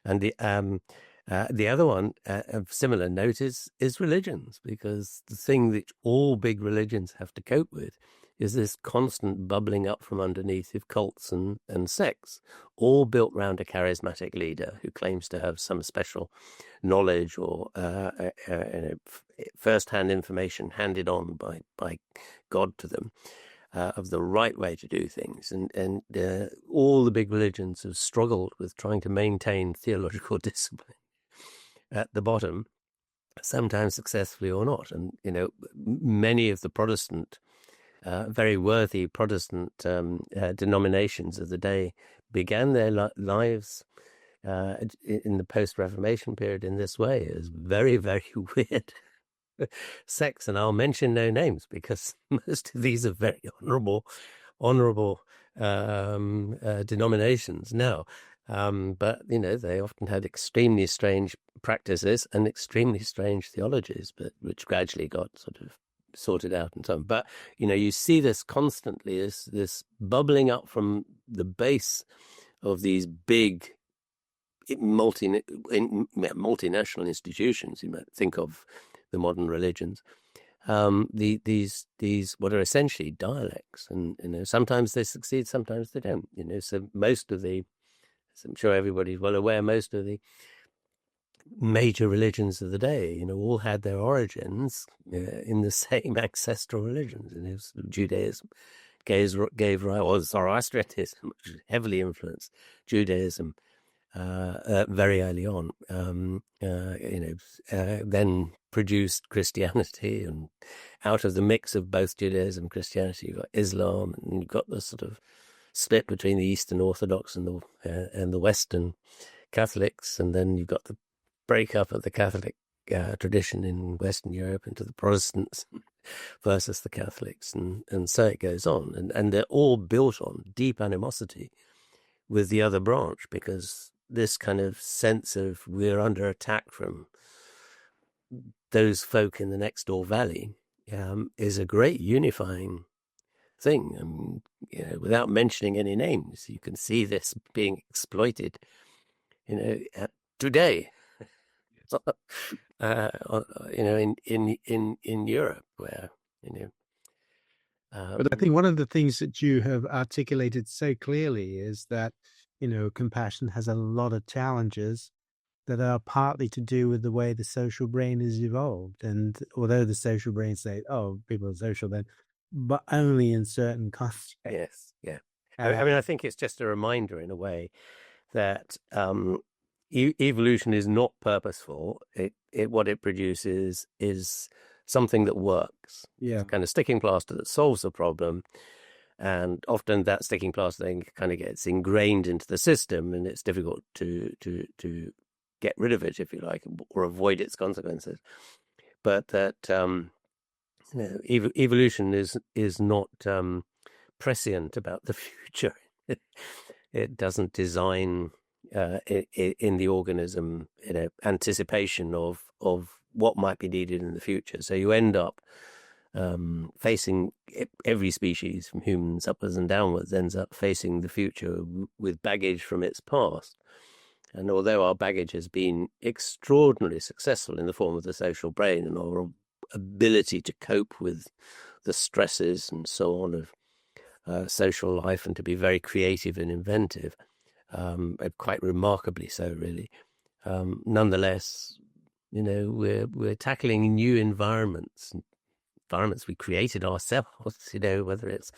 And the other one of similar note is religions, because the thing that all big religions have to cope with is this constant bubbling up from underneath of cults and sects, all built around a charismatic leader who claims to have some special knowledge or first-hand information handed on by God to them of the right way to do things. And all the big religions have struggled with trying to maintain theological discipline at the bottom. sometimes successfully or not. And, many of the Protestant, very worthy Protestant denominations of the day began their lives in the post-Reformation period in this way. It was very, very weird sects, and I'll mention no names because most of these are very honorable denominations now. But they often had extremely strange practices and extremely strange theologies, but which gradually got sort of sorted out and so on. But you see this constantly, this bubbling up from the base of these big multinational institutions. You might think of the modern religions. These what are essentially dialects, and sometimes they succeed, sometimes they don't. So most of the, as I'm sure everybody's well aware, most of the major religions of the day, all had their origins in the same ancestral religions. Judaism gave rise, or Zoroastrianism, which heavily influenced Judaism very early on. Then produced Christianity, and out of the mix of both Judaism and Christianity, you've got Islam, and you've got the sort of split between the Eastern Orthodox and the Western Catholics, and then you've got the breakup of the Catholic tradition in Western Europe into the Protestants versus the Catholics, and so it goes on, and they're all built on deep animosity with the other branch, because this kind of sense of we're under attack from those folk in the next door valley is a great unifying thing. Without mentioning any names, you can see this being exploited, today. In Europe, where But I think one of the things that you have articulated so clearly is that, compassion has a lot of challenges that are partly to do with the way the social brain is evolved. And although the social brain say, oh, people are social then, but only in certain contexts. Yes, yeah. I think it's just a reminder in a way that evolution is not purposeful. What it produces is something that works. Yeah. It's a kind of sticking plaster that solves a problem. And often that sticking plaster then kind of gets ingrained into the system, and it's difficult to get rid of it, if you like, or avoid its consequences. But that evolution is not prescient about the future. It doesn't design in the organism anticipation of what might be needed in the future. So you end up facing, every species from humans upwards and downwards ends up facing the future with baggage from its past. And although our baggage has been extraordinarily successful in the form of the social brain and our ability to cope with the stresses and so on of social life, and to be very creative and inventive, quite remarkably so, really. Nonetheless, we're tackling new environments we created ourselves, whether it's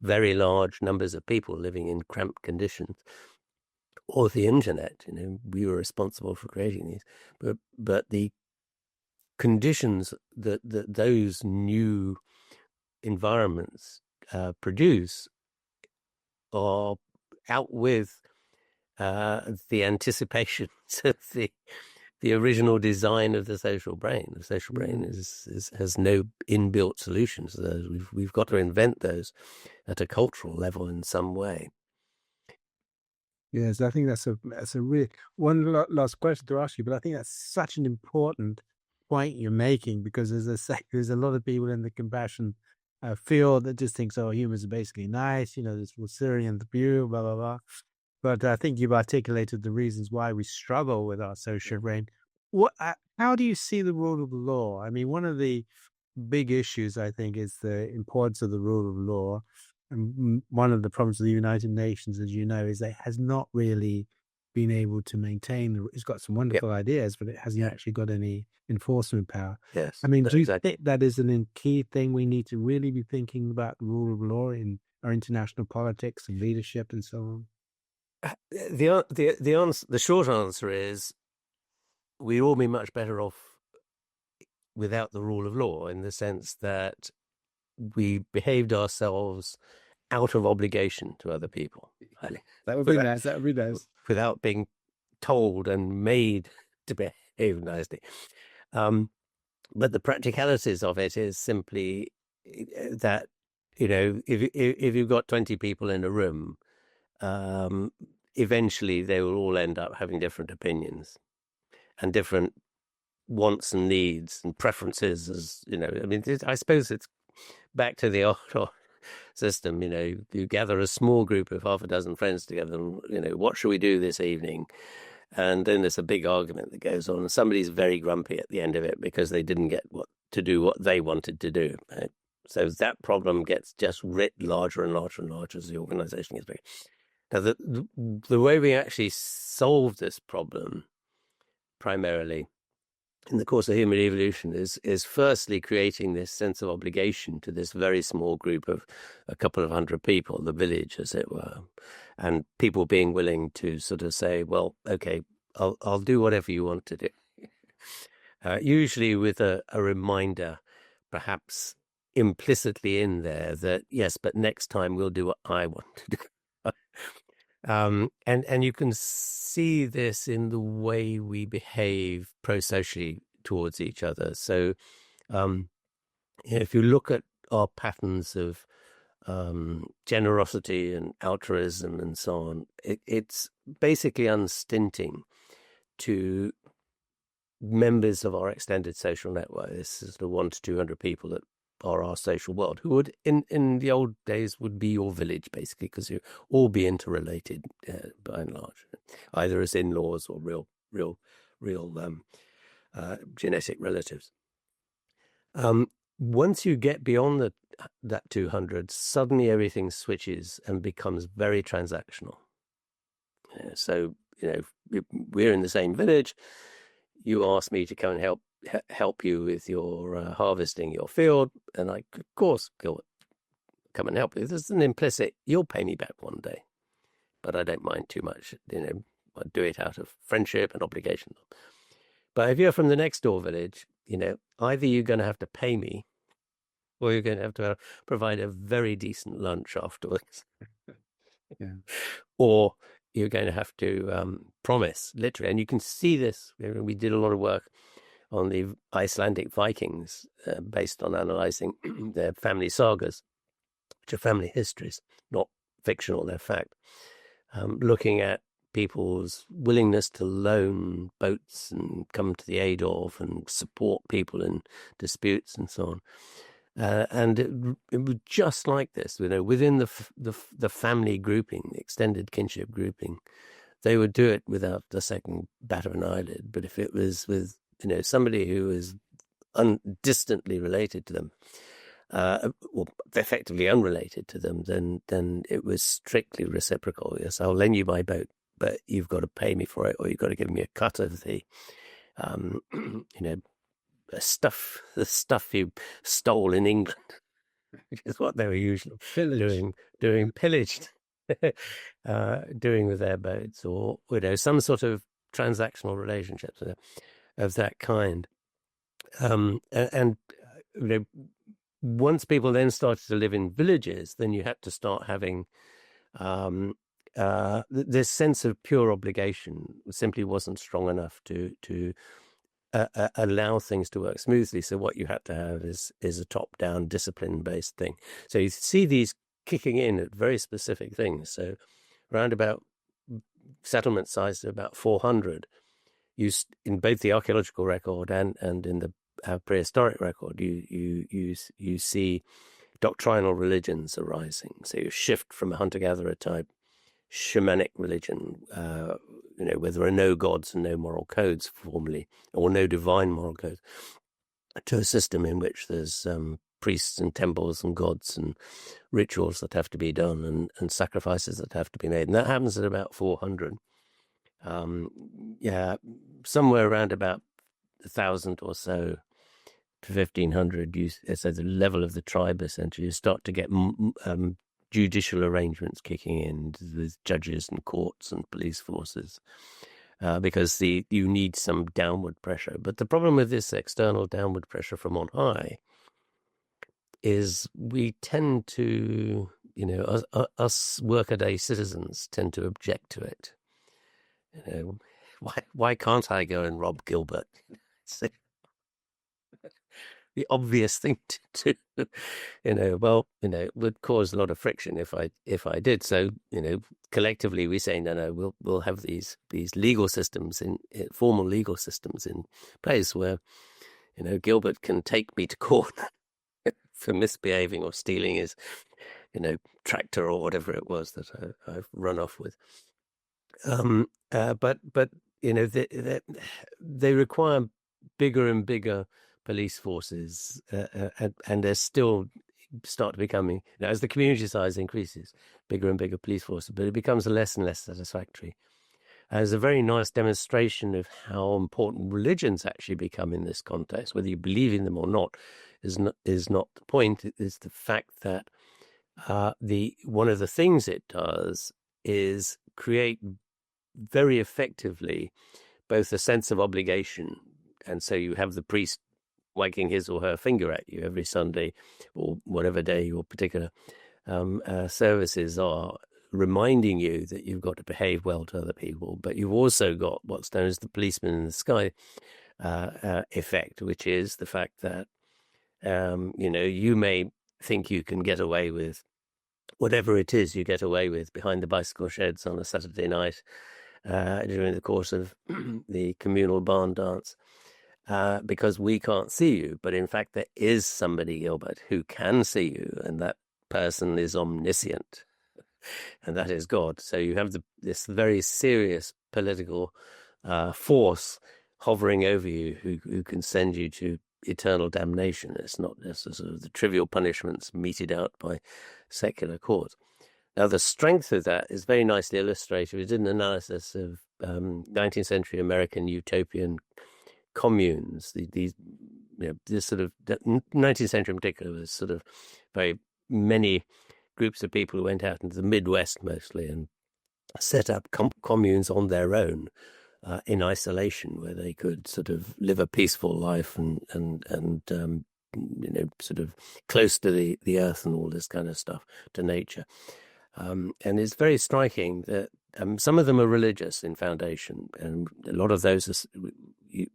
very large numbers of people living in cramped conditions or the internet. We were responsible for creating these, but the conditions that those new environments produce are out with the anticipations of the original design of the social brain. The social brain has no inbuilt solutions to those. We've got to invent those at a cultural level in some way. Yes, I think that's a really one last question to ask you, but I think that's such an important point you're making, because as I say, there's a lot of people in the compassion field that just thinks, oh, humans are basically nice, this Syrian view, blah, blah, blah. But I think you've articulated the reasons why we struggle with our social brain. How do you see the rule of law? I mean, one of the big issues, I think, is the importance of the rule of law. And one of the problems of the United Nations, as you know, is that it has not really been able to maintain. It's got some wonderful ideas, but it hasn't actually got any enforcement power. Yes. I mean, do you think that is a key thing we need to really be thinking about the rule of law in our international politics and leadership and so on? The short answer is we'd all be much better off without the rule of law, in the sense that we behaved ourselves out of obligation to other people. That would be nice. That would be nice. Without being told and made to behave nicely. But the practicalities of it is simply that, if you've got 20 people in a room, eventually they will all end up having different opinions and different wants and needs and preferences. I suppose it's back to the old system. You gather a small group of half a dozen friends together and, what shall we do this evening? And then there's a big argument that goes on, and somebody's very grumpy at the end of it because they didn't get to do what they wanted to do. Right? So that problem gets just writ larger and larger and larger as the organization gets bigger. Now, the way we actually solve this problem, primarily in the course of human evolution, is firstly creating this sense of obligation to this very small group of a couple of hundred people, the village, as it were, and people being willing to sort of say, well, okay, I'll do whatever you want to do. Usually with a reminder, perhaps implicitly in there, that yes, but next time we'll do what I want to do. And you can see this in the way we behave pro-socially towards each other. So if you look at our patterns of generosity and altruism and so on, it's basically unstinting to members of our extended social network. This is the 100 to 200 people that are our social world, who would in the old days would be your village, basically, because you all be interrelated by and large, either as in-laws or real genetic relatives. Once you get beyond that 200, suddenly everything switches and becomes very transactional. So we're in the same village. You ask me to come and help you with your harvesting your field, and I, of course, come and help you. There's an implicit, you'll pay me back one day, but I don't mind too much. I do it out of friendship and obligation. But if you're from the next door village, either you're going to have to pay me, or you're going to have to provide a very decent lunch afterwards. Yeah. Or you're going to have to promise, literally. And you can see this. We did a lot of work on the Icelandic Vikings based on analyzing their family sagas, which are family histories, not fictional, they're fact. Looking at people's willingness to loan boats and come to the aid of and support people in disputes and so on. And it was just like this, within the family grouping, the extended kinship grouping, they would do it without a second bat of an eyelid. But if it was with somebody who was distantly related to them, or effectively unrelated to them, then it was strictly reciprocal. Yes, I'll lend you my boat, but you've got to pay me for it, or you've got to give me a cut of the, the stuff you stole in England, which is what they were usually doing pillaged, doing with their boats, or some sort of transactional relationships of that kind. And once people then started to live in villages, then you had to start having this sense of pure obligation simply wasn't strong enough to allow things to work smoothly. So what you had to have is a top-down, discipline-based thing. So you see these kicking in at very specific things. So around about settlement size of about 400, in both the archaeological record and in the prehistoric record, you see doctrinal religions arising. So you shift from a hunter-gatherer type shamanic religion, where there are no gods and no moral codes formally, or no divine moral codes, to a system in which there's priests and temples and gods and rituals that have to be done and sacrifices that have to be made. And that happens at about 400. Somewhere around about 1,000 or so to 1,500, so the level of the tribe, essentially, you start to get judicial arrangements kicking in with judges and courts and police forces. because you need some downward pressure. But the problem with this external downward pressure from on high is we tend to, us workaday citizens tend to object to it. Why can't I go and rob Gilbert? It's the obvious thing to do. It would cause a lot of friction if I did. So, collectively we say, no, we'll have these legal systems in formal legal systems in place where, Gilbert can take me to court for misbehaving or stealing his, tractor or whatever it was that I've run off with. But they require bigger and bigger police forces, and they're still start becoming, as the community size increases, bigger and bigger police forces, but it becomes less and less satisfactory. As a very nice demonstration of how important religions actually become in this context, whether you believe in them or not, is not the point. It is the fact that one of the things it does is create very effectively both a sense of obligation, and so you have the priest wagging his or her finger at you every Sunday or whatever day your particular services are, reminding you that you've got to behave well to other people. But you've also got what's known as the policeman in the sky effect, which is the fact that you may think you can get away with whatever it is you get away with behind the bicycle sheds on a Saturday night during the course of the communal barn dance, because we can't see you. But in fact, there is somebody, Gilbert, who can see you, and that person is omniscient, and that is God. So you have this very serious political force hovering over you who can send you to eternal damnation. It's not just sort of the trivial punishments meted out by secular courts. Now, the strength of that is very nicely illustrated. We did an analysis of 19th century American utopian communes. This sort of 19th century in particular was sort of very many groups of people who went out into the Midwest mostly and set up communes on their own in isolation, where they could sort of live a peaceful life and sort of close to the earth and all this kind of stuff, to nature. And it's very striking that some of them are religious in foundation, and a lot of those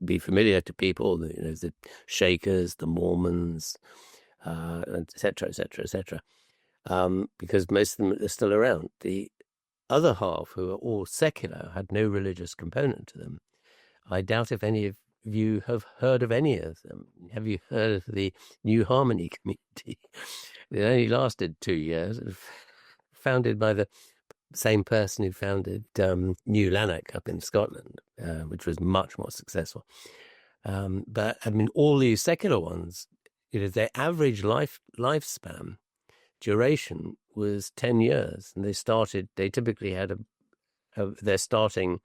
be familiar to people, the Shakers, the Mormons, et cetera, et cetera, et cetera, because most of them are still around. The other half, who are all secular, had no religious component to them. I doubt if any of you have heard of any of them. Have you heard of the New Harmony community? It only lasted 2 years. It was founded by the same person who founded New Lanark up in Scotland, which was much more successful. But I mean, all these secular ones, their average lifespan duration was 10 years, and they typically had their starting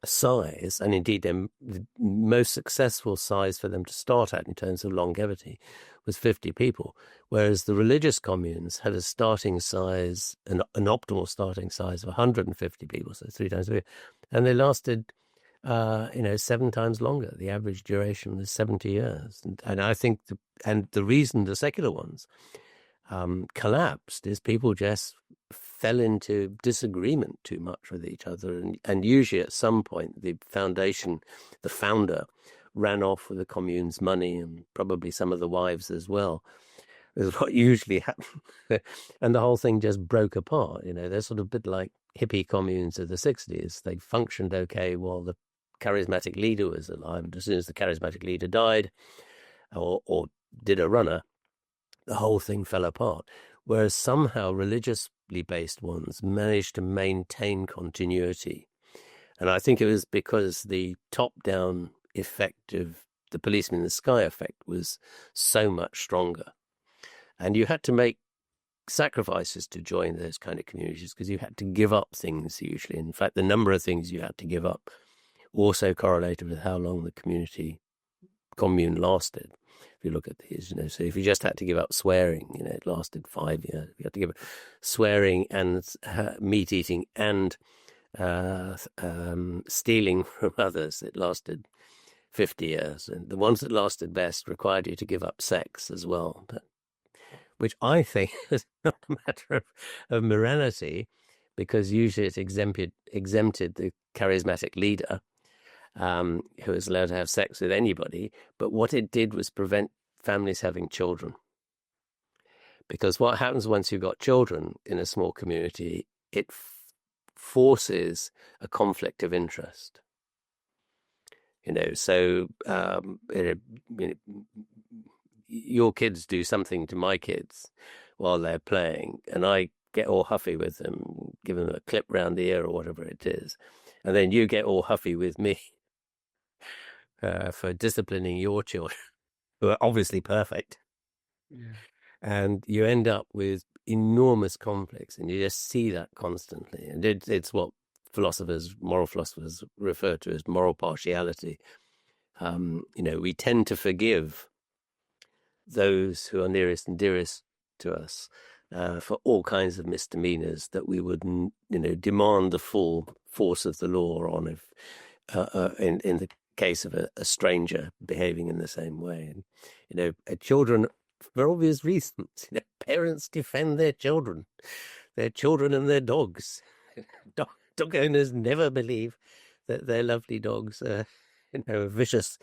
size, and indeed the most successful size for them to start at in terms of longevity was 50 people, whereas the religious communes had a starting size, an optimal starting size of 150 people, so 3 times bigger, and they lasted 7 times longer. The average duration was 70 years, and I think the reason the secular ones collapsed is people just fell into disagreement too much with each other, and usually at some point the founder ran off with the commune's money, and probably some of the wives as well, is what usually happened. And the whole thing just broke apart. They're sort of a bit like hippie communes of the 60s. They functioned okay while the charismatic leader was alive, and as soon as the charismatic leader died or did a runner, the whole thing fell apart. Whereas somehow religiously based ones managed to maintain continuity. And I think it was because the top-down effect of the policeman in the sky effect was so much stronger. And you had to make sacrifices to join those kind of communities, because you had to give up things usually. In fact, the number of things you had to give up also correlated with how long the commune lasted. If you look at these, so if you just had to give up swearing, it lasted 5 years. You had to give up swearing and meat eating and stealing from others, it lasted 50 years. And the ones that lasted best required you to give up sex as well, which I think is not a matter of morality, because usually it exempted the charismatic leader who was allowed to have sex with anybody. But what it did was prevent families having children. Because what happens once you've got children in a small community, it forces a conflict of interest. So your kids do something to my kids while they're playing, and I get all huffy with them, give them a clip round the ear or whatever it is, and then you get all huffy with me for disciplining your children, who are obviously perfect. Yeah. And you end up with enormous conflicts, and you just see that constantly. And it's what moral philosophers refer to as moral partiality. We tend to forgive those who are nearest and dearest to us for all kinds of misdemeanors that we would, demand the full force of the law on if in the case of a stranger behaving in the same way. And children, for obvious reasons, parents defend their children and their dogs. Dog owners never believe that their lovely dogs are vicious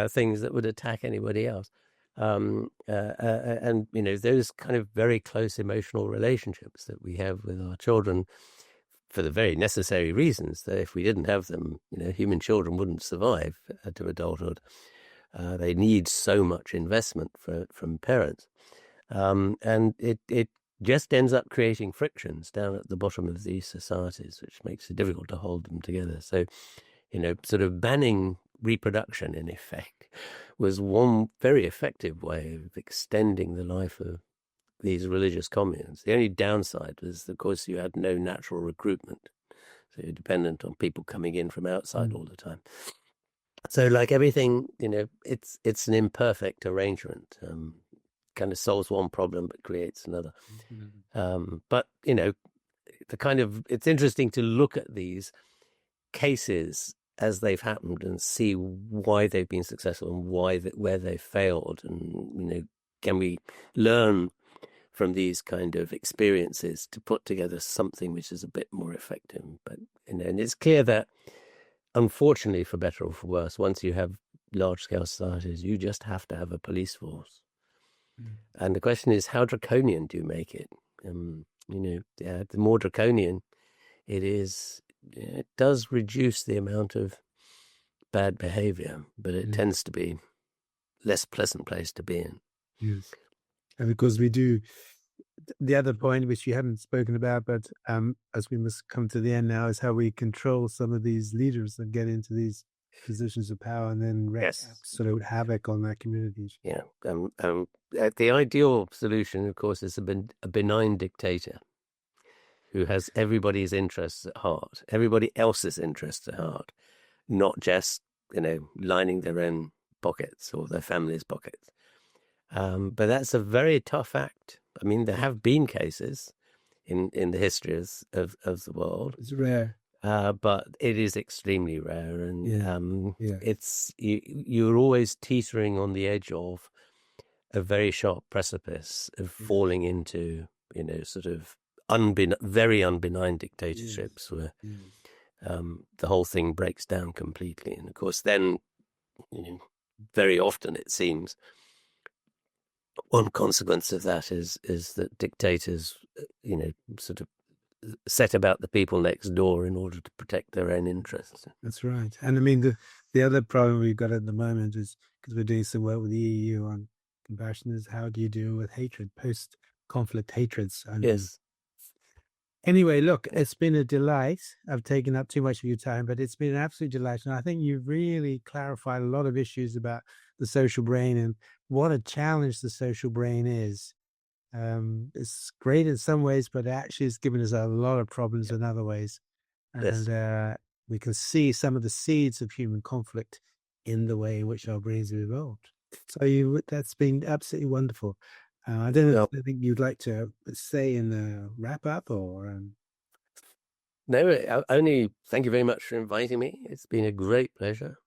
things that would attack anybody else. And those kind of very close emotional relationships that we have with our children, for the very necessary reasons that if we didn't have them, human children wouldn't survive to adulthood. They need so much investment from parents, and it just ends up creating frictions down at the bottom of these societies, which makes it difficult to hold them together. So, sort of banning reproduction, in effect, was one very effective way of extending the life of these religious communes. The only downside was, of course, you had no natural recruitment. So you're dependent on people coming in from outside all the time. So like everything, it's an imperfect arrangement. Kind of solves one problem but creates another. But, it's interesting to look at these cases as they've happened and see why they've been successful and where they failed. And, can we learn from these kind of experiences to put together something which is a bit more effective? But, and it's clear that, unfortunately, for better or for worse, once you have large-scale societies, you just have to have a police force. And the question is, how draconian do you make it? The more draconian it is, it does reduce the amount of bad behavior, but it tends to be less pleasant place to be in. Yes. And because we do, the other point which you haven't spoken about, but as we must come to the end now, is how we control some of these leaders that get into these positions of power and then wreak absolute havoc on their communities. Yeah. The ideal solution, of course, is a benign dictator who has everybody's interests at heart, everybody else's interests at heart, not just, lining their own pockets or their family's pockets. But that's a very tough act. I mean, there have been cases in the history of the world. It's rare. But it is extremely rare. And it's you're always teetering on the edge of a very sharp precipice of falling into, sort of very unbenign dictatorships where the whole thing breaks down completely. And of course, then, very often it seems, one consequence of that is that dictators, sort of set about the people next door in order to protect their own interests. That's right. And I mean, the other problem we've got at the moment is, because we're doing some work with the EU on compassion, is how do you deal with hatred, post-conflict hatreds? Yes. Anyway, look, it's been a delight. I've taken up too much of your time, but it's been an absolute delight. And I think you've really clarified a lot of issues about the social brain and what a challenge the social brain is. It's great in some ways, but actually it's given us a lot of problems in other ways. And we can see some of the seeds of human conflict in the way in which our brains have evolved. So that's been absolutely wonderful. I don't know if anything you'd like to say in the wrap up or... No, only thank you very much for inviting me. It's been a great pleasure.